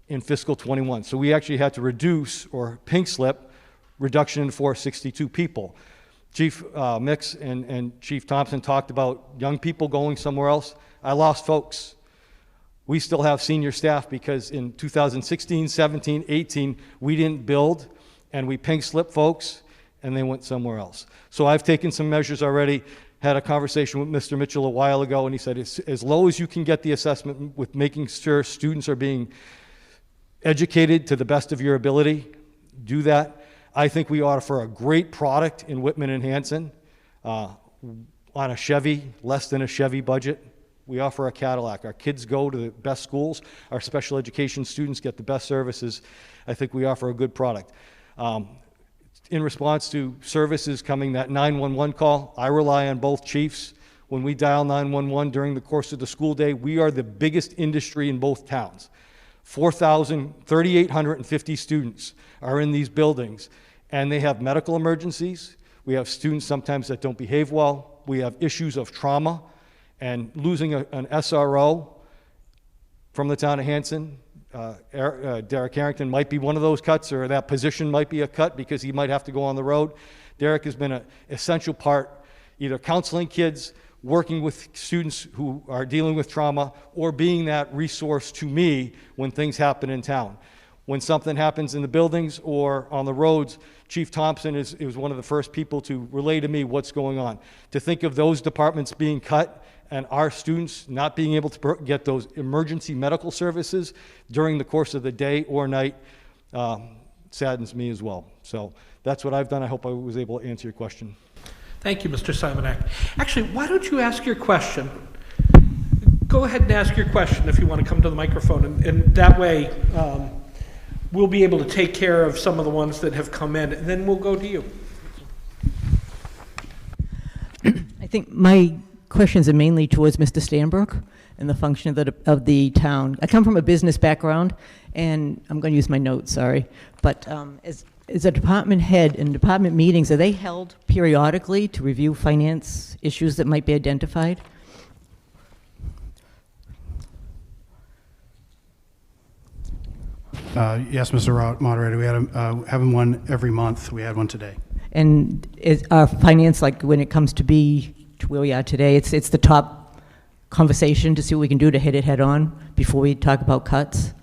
in fiscal 21. So we actually had to reduce or pink slip reduction in force 62 people. Chief Mix and Chief Thompson talked about young people going somewhere else. I lost folks. We still have senior staff because in 2016, 17, 18, we didn't build and we pink slipped folks and they went somewhere else. So I've taken some measures already, had a conversation with Mr. Mitchell a while ago, and he said, as low as you can get the assessment with making sure students are being educated to the best of your ability, do that. I think we offer a great product in Whitman and Hanson on a Chevy, less than a Chevy budget. We offer a Cadillac. Our kids go to the best schools. Our special education students get the best services. I think we offer a good product. In response to services coming, that 911 call, I rely on both chiefs. When we dial 911 during the course of the school day, we are the biggest industry in both towns. 3,850 students are in these buildings, and they have medical emergencies. We have students sometimes that don't behave well. We have issues of trauma, and losing an SRO from the town of Hanson, Derek Harrington might be one of those cuts, or that position might be a cut because he might have to go on the road. Derek has been an essential part, either counseling kids, working with students who are dealing with trauma, or being that resource to me when things happen in town. When something happens in the buildings or on the roads, Chief Thompson is one of the first people to relay to me what's going on. To think of those departments being cut and our students not being able to get those emergency medical services during the course of the day or night saddens me as well. So that's what I've done. I hope I was able to answer your question. Thank you, Mr. Simonak. Actually, why don't you ask your question? Go ahead and ask your question if you want to come to the microphone, and that way we'll be able to take care of some of the ones that have come in, and then we'll go to you. I think my questions are mainly towards Mr. Stanbrook and the function of the town. I come from a business background, and I'm going to use my notes, sorry. But as a department head in department meetings, are they held periodically to review finance issues that might be identified? Yes, Mr. Moderator, we had having one every month. We had one today. And is our finance, like when it comes to where we are today, it's the top conversation to see what we can do to hit it head on before we talk about cuts?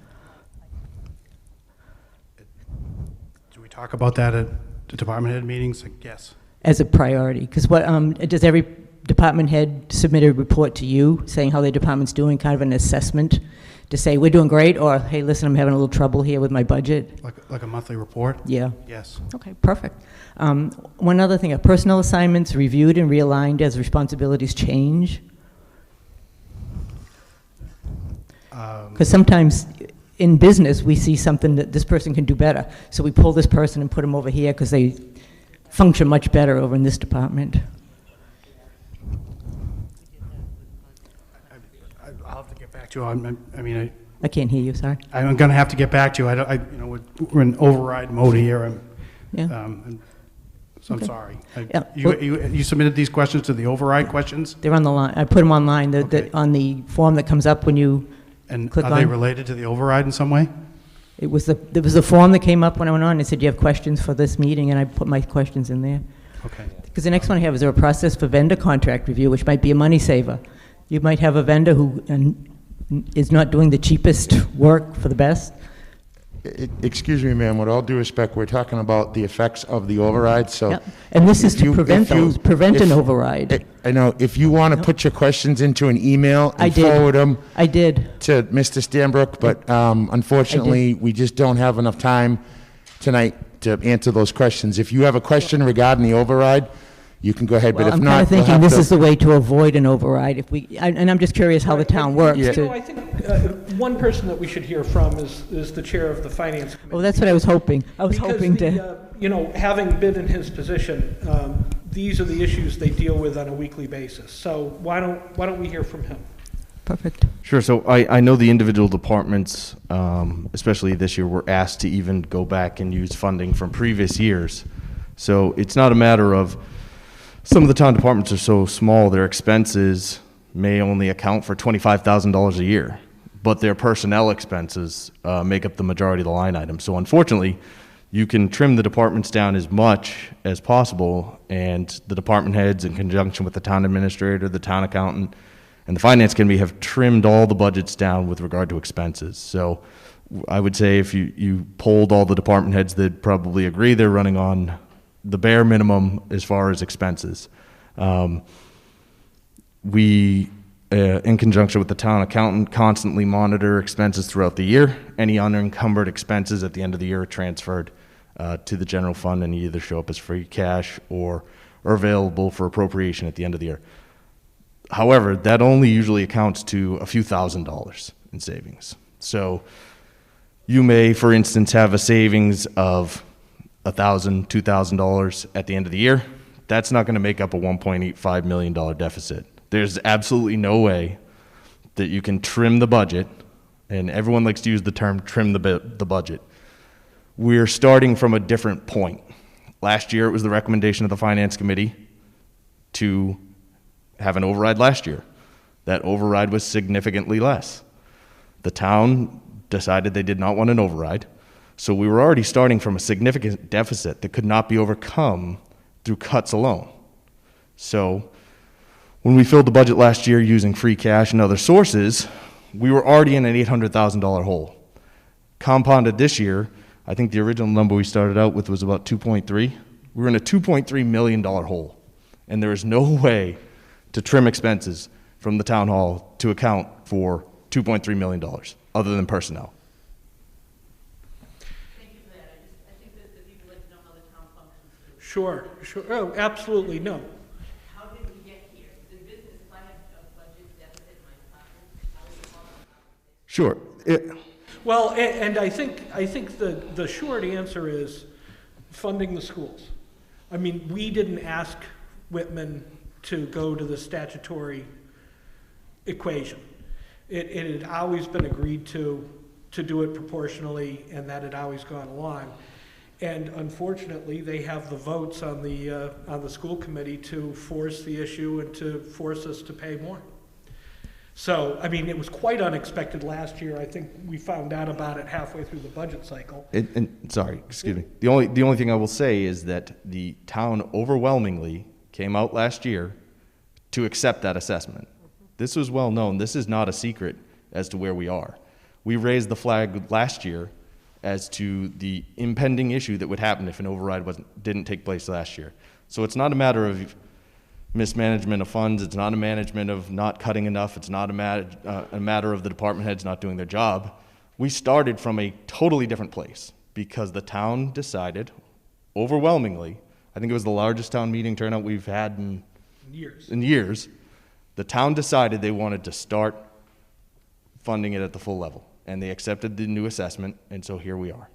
Do we talk about that at the department head meetings? Yes. As a priority, because what does every department head submit a report to you saying how their department's doing, kind of an assessment to say we're doing great, or hey, listen, I'm having a little trouble here with my budget? Like a monthly report? Yeah. Yes. Okay, perfect. One other thing, are personnel assignments reviewed and realigned as responsibilities change? Because sometimes in business we see something that this person can do better, so we pull this person and put them over here because they function much better over in this department. I'll have to get back to you. I can't hear you, sorry. I'm going to have to get back to you. We're in override mode here. So I'm sorry. You submitted these questions to the override questions? They're on the line. I put them online, on the form that comes up when you click on. Are they related to the override in some way? There was a form that came up when I went on. It said, do you have questions for this meeting? And I put my questions in there. Okay. Because the next one I have, is there a process for vendor contract review, which might be a money saver? You might have a vendor who is not doing the cheapest work for the best. Excuse me, ma'am, with all due respect, we're talking about the effects of the override, so. Yep. And this is to prevent an override. I know, if you want to put your questions into an email I and did. forward them. I did. To Mr. Stanbrook, but unfortunately, we just don't have enough time tonight to answer those questions. If you have a question regarding the override, you can go ahead, but if I'm not, kind of we'll thinking have this to- is the way to avoid an override. And I'm just curious how the town works. I think one person that we should hear from is the chair of the finance committee. Oh, that's what I was hoping. I was hoping to. Having been in his position, these are the issues they deal with on a weekly basis. So why don't we hear from him? Perfect. Sure. So I know the individual departments, especially this year, were asked to even go back and use funding from previous years. So it's not a matter of some of the town departments are so small, their expenses may only account for $25,000 a year, but their personnel expenses make up the majority of the line items. So unfortunately, you can trim the departments down as much as possible, and the department heads, in conjunction with the town administrator, the town accountant, and the finance committee, have trimmed all the budgets down with regard to expenses. So I would say if you polled all the department heads, they'd probably agree they're running on the bare minimum as far as expenses. We, in conjunction with the town accountant, constantly monitor expenses throughout the year. Any unencumbered expenses at the end of the year are transferred to the general fund and either show up as free cash or are available for appropriation at the end of the year. However, that only usually accounts to a few $1,000s in savings. So you may, for instance, have a savings of $1,000, $2,000 at the end of the year. That's not going to make up a $1.85 million deficit. There's absolutely no way that you can trim the budget, and everyone likes to use the term trim the budget. We're starting from a different point. Last year, it was the recommendation of the Finance Committee to have an override last year. That override was significantly less. The town decided they did not want an override, so we were already starting from a significant deficit that could not be overcome through cuts alone. So when we filled the budget last year using free cash and other sources, we were already in an $800,000 hole. Compounded this year, I think the original number we started out with was about 2.3. We were in a $2.3 million hole, and there is no way to trim expenses from the town hall to account for $2.3 million other than personnel. Sure. Oh, absolutely, no. How did we get here? The business plan of budget deficit in my department. Sure. Well, and I think the short answer is funding the schools. I mean, we didn't ask Whitman to go to the statutory equation. It had always been agreed to do it proportionally, and that had always gone along. And unfortunately, they have the votes on the school committee to force the issue and to force us to pay more. So, I mean, it was quite unexpected last year. I think we found out about it halfway through the budget cycle. Sorry, excuse me. The only thing I will say is that the town overwhelmingly came out last year to accept that assessment. This was well known. This is not a secret as to where we are. We raised the flag last year as to the impending issue that would happen if an override didn't take place last year. So it's not a matter of mismanagement of funds. It's not a management of not cutting enough. It's not a matter of the department heads not doing their job. We started from a totally different place because the town decided overwhelmingly, I think it was the largest town meeting turnout we've had in years. The town decided they wanted to start funding it at the full level, and they accepted the new assessment, and so here we are.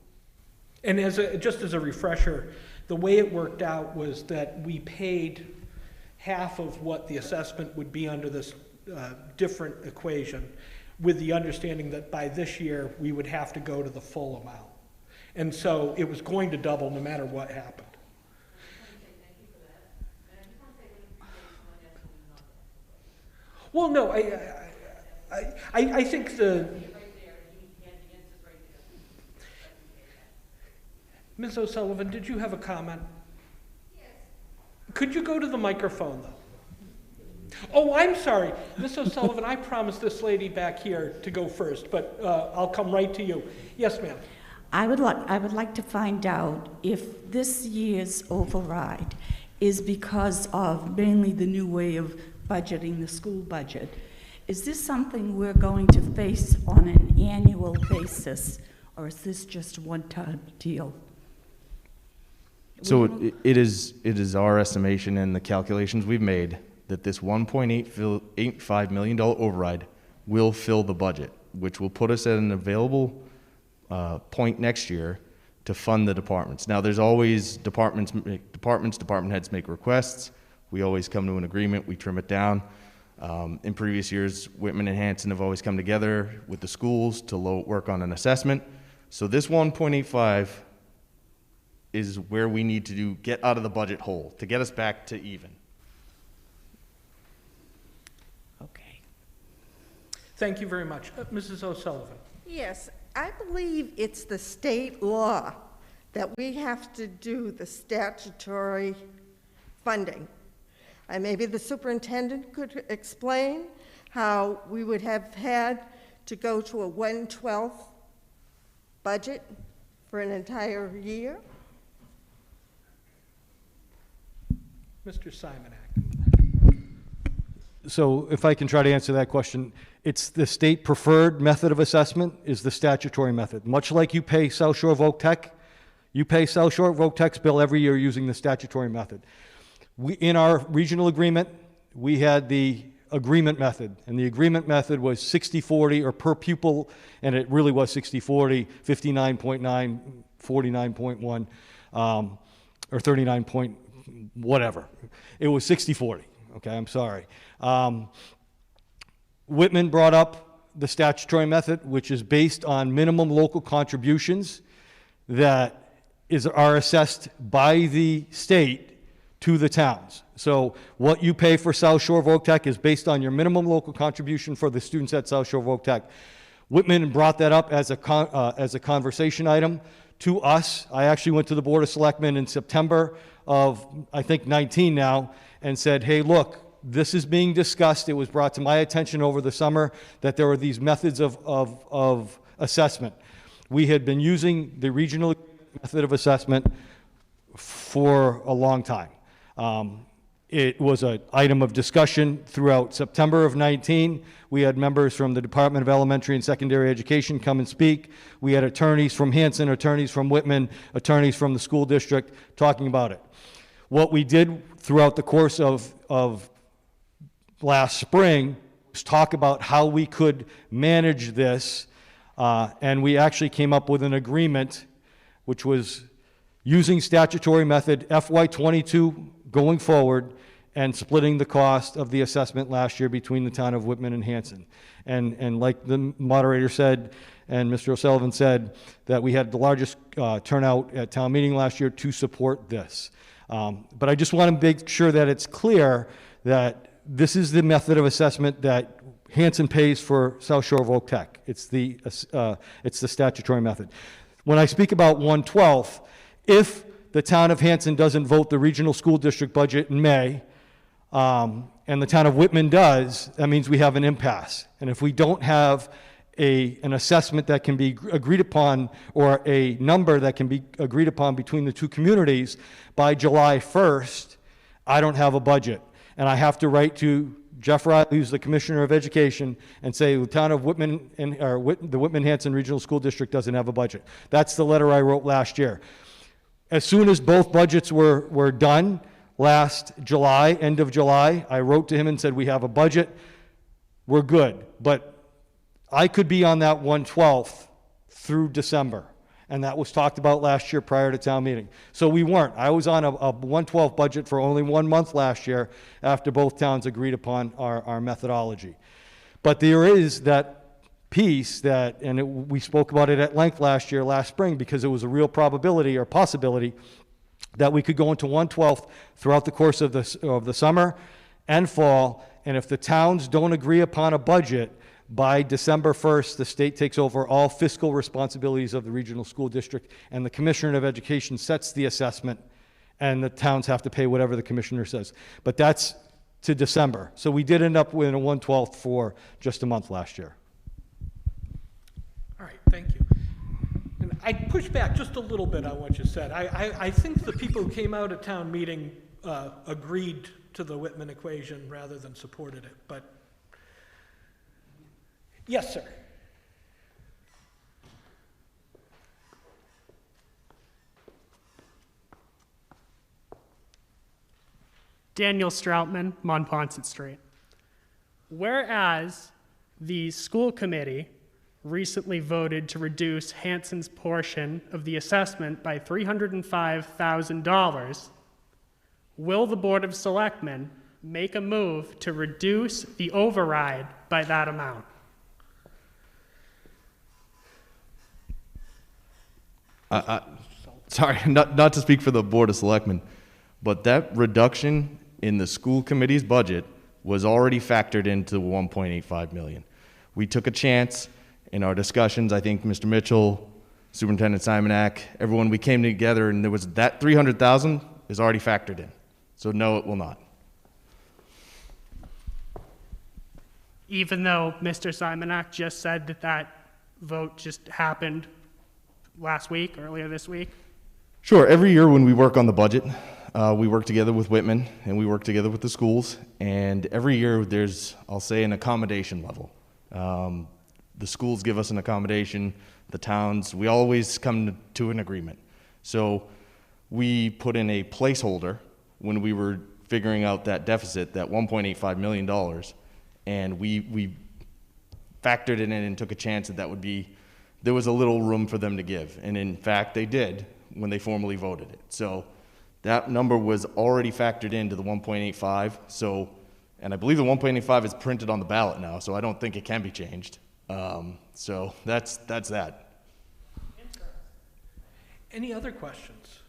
And just as a refresher, the way it worked out was that we paid half of what the assessment would be under this different equation, with the understanding that by this year we would have to go to the full amount. And so it was going to double no matter what happened. Well, no, I think Ms. O'Sullivan, did you have a comment? Yes. Could you go to the microphone, though? Oh, I'm sorry. Ms. O'Sullivan, I promised this lady back here to go first, but I'll come right to you. Yes, ma'am. I would like to find out if this year's override is because of mainly the new way of budgeting the school budget. Is this something we're going to face on an annual basis, or is this just a one-time deal? So it is our estimation and the calculations we've made that this $1.85 million override will fill the budget, which will put us at an available point next year to fund the departments. Now, there's always department heads make requests. We always come to an agreement. We trim it down. In previous years, Whitman and Hanson have always come together with the schools to work on an assessment. So this 1.85 is where we need to get out of the budget hole to get us back to even. Okay. Thank you very much. Mrs. O'Sullivan. Yes, I believe it's the state law that we have to do the statutory funding. And maybe the superintendent could explain how we would have had to go to a 1/12 budget for an entire year. Mr. Simonak. So if I can try to answer that question, it's the state preferred method of assessment is the statutory method. Much like you pay South Shore Voc Tech, you pay South Shore Voc Tech's bill every year using the statutory method. In our regional agreement, we had the agreement method, and the agreement method was 60-40 or per pupil, and it really was 60-40, 59.9, 49.1, or 39 point whatever. It was 60-40. Okay, I'm sorry. Whitman brought up the statutory method, which is based on minimum local contributions that are assessed by the state to the towns. So what you pay for South Shore Voc Tech is based on your minimum local contribution for the students at South Shore Voc Tech. Whitman brought that up as a conversation item to us. I actually went to the Board of Selectmen in September of, I think, 19 now, and said, hey, look, this is being discussed. It was brought to my attention over the summer that there were these methods of assessment. We had been using the regional method of assessment for a long time. It was an item of discussion throughout September of 19. We had members from the Department of Elementary and Secondary Education come and speak. We had attorneys from Hanson, attorneys from Whitman, attorneys from the school district talking about it. What we did throughout the course of last spring was talk about how we could manage this, and we actually came up with an agreement which was using statutory method FY22 going forward and splitting the cost of the assessment last year between the town of Whitman and Hanson. And like the moderator said, and Mr. O'Sullivan said, that we had the largest turnout at town meeting last year to support this. But I just want to make sure that it's clear that this is the method of assessment that Hanson pays for South Shore Voc Tech. It's the statutory method. When I speak about 1/12, if the town of Hanson doesn't vote the regional school district budget in May, and the town of Whitman does, that means we have an impasse. And if we don't have an assessment that can be agreed upon, or a number that can be agreed upon between the two communities by July 1st, I don't have a budget. And I have to write to Jeff Riley, who's the Commissioner of Education, and say the town of Whitman, the Whitman-Hanson Regional School District doesn't have a budget. That's the letter I wrote last year. As soon as both budgets were done last July, end of July, I wrote to him and said, we have a budget, we're good. But I could be on that 1/12 through December, and that was talked about last year prior to town meeting. So we weren't. I was on a 1/12 budget for only 1 month last year after both towns agreed upon our methodology. But there is that piece that, and we spoke about it at length last spring, because it was a real probability or possibility that we could go into 1/12 throughout the course of the summer and fall, and if the towns don't agree upon a budget, by December 1st, the state takes over all fiscal responsibilities of the regional school district, and the Commissioner of Education sets the assessment, and the towns have to pay whatever the commissioner says. But that's to December. So we did end up with a 1/12 for just a month last year. All right, thank you. And I push back just a little bit on what you said. I think the people who came out at town meeting agreed to the Whitman equation rather than supported it, but yes, sir. Daniel Stroutman, Monpont Street. Whereas the school committee recently voted to reduce Hanson's portion of the assessment by $305,000, will the Board of Selectmen make a move to reduce the override by that amount? Sorry, not to speak for the Board of Selectmen, but that reduction in the school committee's budget was already factored into 1.85 million. We took a chance in our discussions. I think Mr. Mitchell, Superintendent Simonak, everyone, we came together, and there was that 300,000 is already factored in. So no, it will not. Even though Mr. Simonak just said that that vote just happened last week, earlier this week? Sure, every year when we work on the budget, we work together with Whitman, and we work together with the schools, and every year there's, I'll say, an accommodation level. The schools give us an accommodation, the towns, we always come to an agreement. So we put in a placeholder when we were figuring out that deficit, that $1.85 million, and we factored it in and took a chance that there was a little room for them to give. And in fact, they did when they formally voted it. So that number was already factored into the 1.85. So, and I believe the 1.85 is printed on the ballot now, so I don't think it can be changed. So that's that. Any other questions?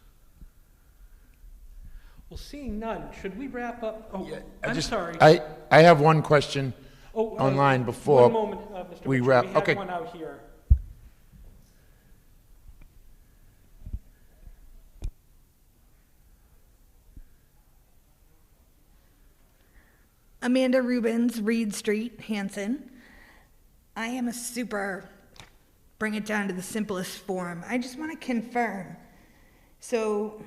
Well, seeing none, should we wrap up? Oh, yeah, I'm sorry. I have one question online before one moment, Mr. we Mitchell. wrap. We have Okay. one out here. Amanda Rubens, Reed Street, Hanson. I am a super, bring it down to the simplest form. I just want to confirm. So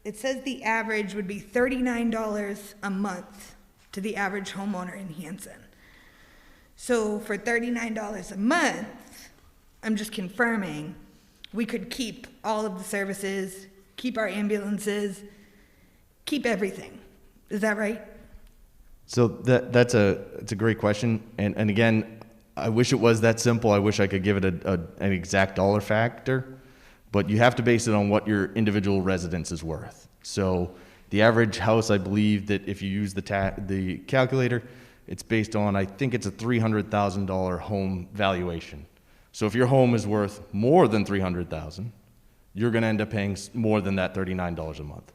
it says the average would be $39 a month to the average homeowner in Hanson. So for $39 a month, I'm just confirming, we could keep all of the services, keep our ambulances, keep everything. Is that right? So that's a great question, and again, I wish it was that simple. I wish I could give it an exact dollar factor, but you have to base it on what your individual residence is worth. So the average house, I believe that if you use the calculator, it's based on, I think it's a $300,000 home valuation. So if your home is worth more than $300,000, you're going to end up paying more than that $39 a month.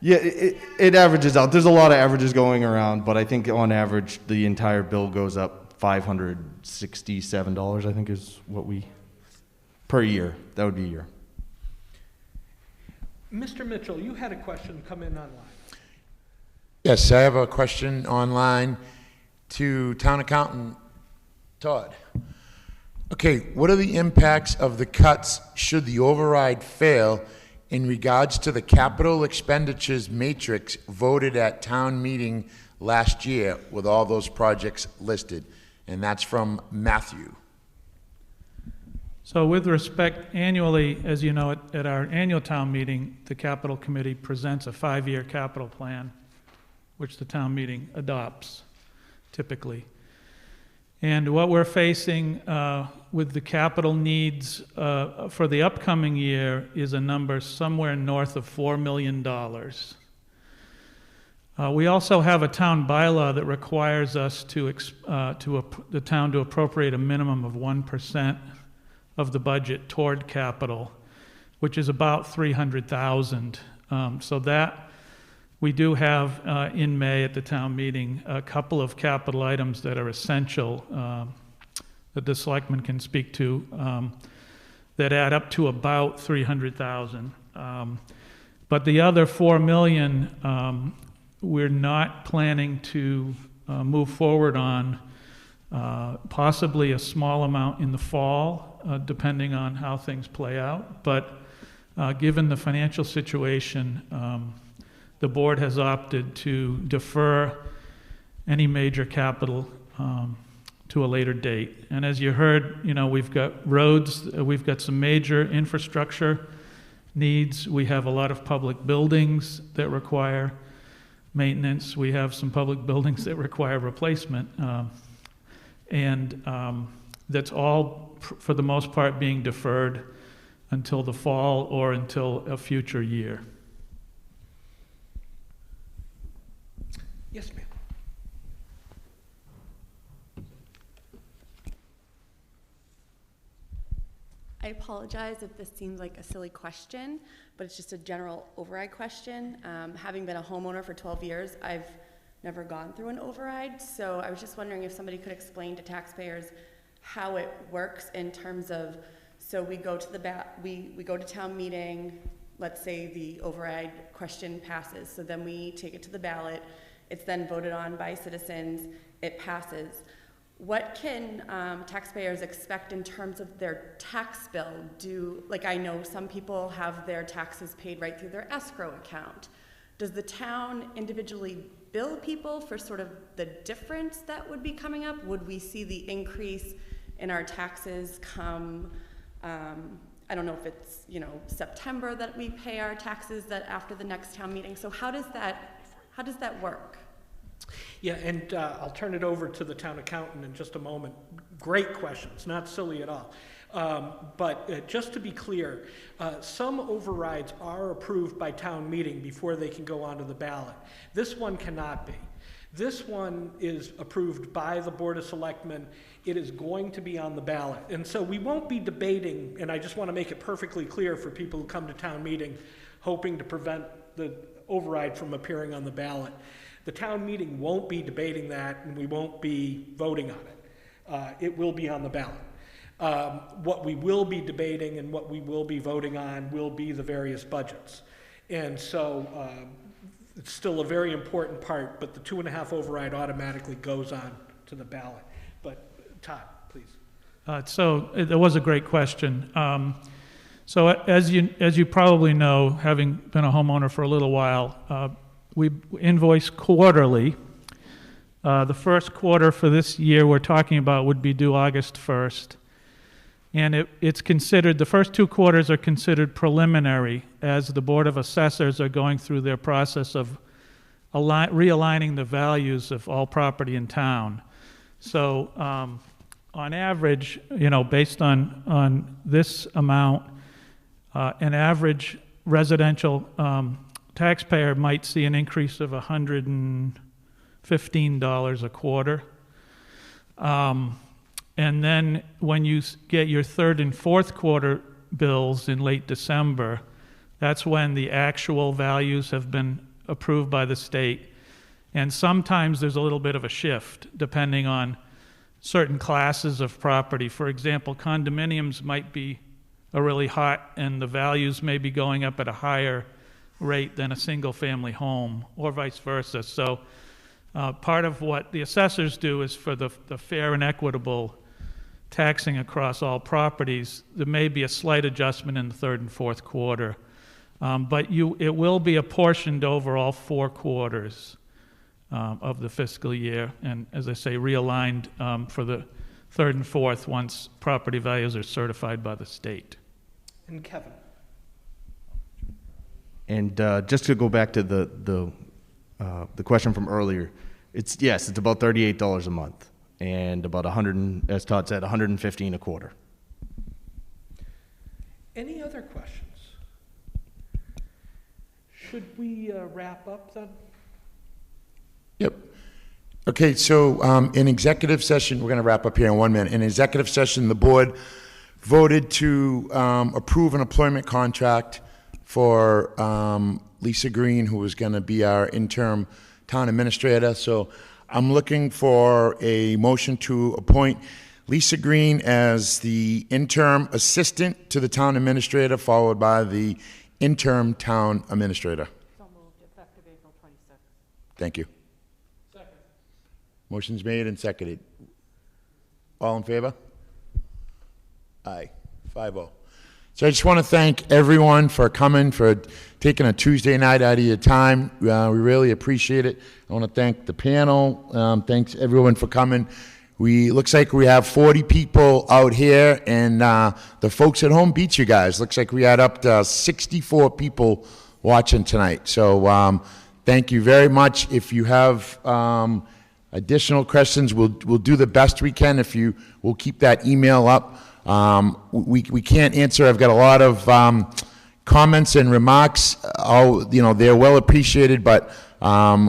Yeah, it averages out. There's a lot of averages going around, but I think on average, the entire bill goes up $567, I think is what per year. That would be a year. Mr. Mitchell, you had a question come in online. Yes, I have a question online to Town Accountant Todd. Okay, what are the impacts of the cuts should the override fail in regards to the capital expenditures matrix voted at town meeting last year with all those projects listed? And that's from Matthew. So with respect, annually, as you know, at our annual town meeting, the capital committee presents a 5-year capital plan, which the town meeting adopts typically. And what we're facing with the capital needs for the upcoming year is a number somewhere north of $4 million. We also have a town bylaw that requires us the town to appropriate a minimum of 1% of the budget toward capital, which is about $300,000. So that we do have in May at the town meeting a couple of capital items that are essential that the selectmen can speak to that add up to about $300,000. But the other $4 million we're not planning to move forward on, possibly a small amount in the fall, depending on how things play out. But given the financial situation, the board has opted to defer any major capital to a later date. And as you heard, we've got roads, we've got some major infrastructure needs. We have a lot of public buildings that require maintenance. We have some public buildings that require replacement. And that's all, for the most part, being deferred until the fall or until a future year. Yes, ma'am. I apologize if this seems like a silly question, but it's just a general override question. Having been a homeowner for 12 years, I've never gone through an override, so I was just wondering if somebody could explain to taxpayers how it works in terms of, so we go to we go to town meeting, let's say the override question passes, so then we take it to the ballot, it's then voted on by citizens, it passes. what can taxpayers expect in terms of their tax bill? Like I know some people have their taxes paid right through their escrow account. Does the town individually bill people for sort of the difference that would be coming up? Would we see the increase in our taxes come, I don't know if it's, September that we pay our taxes that after the next town meeting? So how does that work? Yeah, and I'll turn it over to the town accountant in just a moment. Great questions, not silly at all. But just to be clear, some overrides are approved by town meeting before they can go onto the ballot. This one cannot be. This one is approved by the Board of Selectmen. It is going to be on the ballot. And so we won't be debating, and I just want to make it perfectly clear for people who come to town meeting hoping to prevent the override from appearing on the ballot. The town meeting won't be debating that, and we won't be voting on it. It will be on the ballot. What we will be debating and what we will be voting on will be the various budgets. And so it's still a very important part, but the 2.5 override automatically goes on to the ballot. But Todd, please. So that was a great question. So as you probably know, having been a homeowner for a little while, we invoice quarterly. The first quarter for this year we're talking about would be due August 1st. And it's considered, the first 2 quarters are considered preliminary as the Board of Assessors are going through their process of realigning the values of all property in town. So on average, based on this amount, an average residential taxpayer might see an increase of $115 a quarter. And then when you get your 3rd and 4th quarter bills in late December, that's when the actual values have been approved by the state. And sometimes there's a little bit of a shift depending on certain classes of property. For example, condominiums might be a really hot, and the values may be going up at a higher rate than a single-family home, or vice versa. So part of what the assessors do is for the fair and equitable taxing across all properties, there may be a slight adjustment in the 3rd and 4th quarter. But it will be apportioned over all 4 quarters of the fiscal year, and as I say, realigned for the 3rd and 4th once property values are certified by the state. And Kevin. And just to go back to the question from earlier, it's about $38 a month, and about as Todd said, $115 a quarter. Any other questions? Should we wrap up then? Yep. Okay, so in executive session, we're going to wrap up here in 1 minute. In executive session, the board voted to approve an employment contract for Lisa Green, who was going to be our interim town administrator. So I'm looking for a motion to appoint Lisa Green as the interim assistant to the town administrator, followed by the interim town administrator. So moved, effective April 26th. Thank you. Second. Motion's made and seconded. All in favor? Aye, 5-0. So I just want to thank everyone for coming, for taking a Tuesday night out of your time. We really appreciate it. I want to thank the panel. Thanks everyone for coming. Looks like we have 40 people out here, and the folks at home beat you guys. Looks like we had up to 64 people watching tonight. So thank you very much. If you have additional questions, we'll do the best we can. We'll keep that email up. We can't answer. I've got a lot of comments and remarks. They're well appreciated, but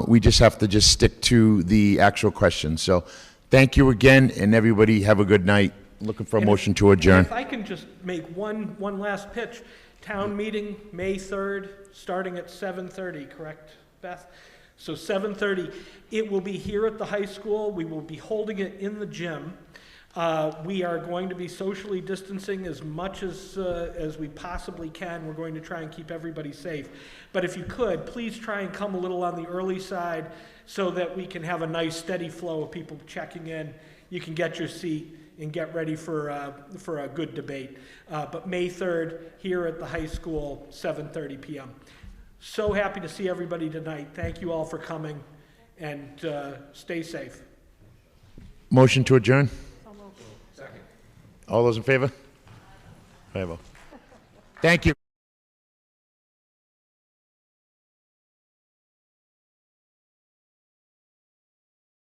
we just have to stick to the actual questions. So thank you again, and everybody have a good night. Looking for a motion to adjourn. If I can just make one last pitch. Town meeting, May 3rd, starting at 7:30, correct, Beth? So 7:30. It will be here at the high school. We will be holding it in the gym. We are going to be socially distancing as much as we possibly can. We're going to try and keep everybody safe. But if you could, please try and come a little on the early side so that we can have a nice steady flow of people checking in. You can get your seat and get ready for a good debate. But May 3rd, here at the high school, 7:30 p.m. So happy to see everybody tonight. Thank you all for coming, and stay safe. Motion to adjourn? Second. All those in favor? Favor. Thank you.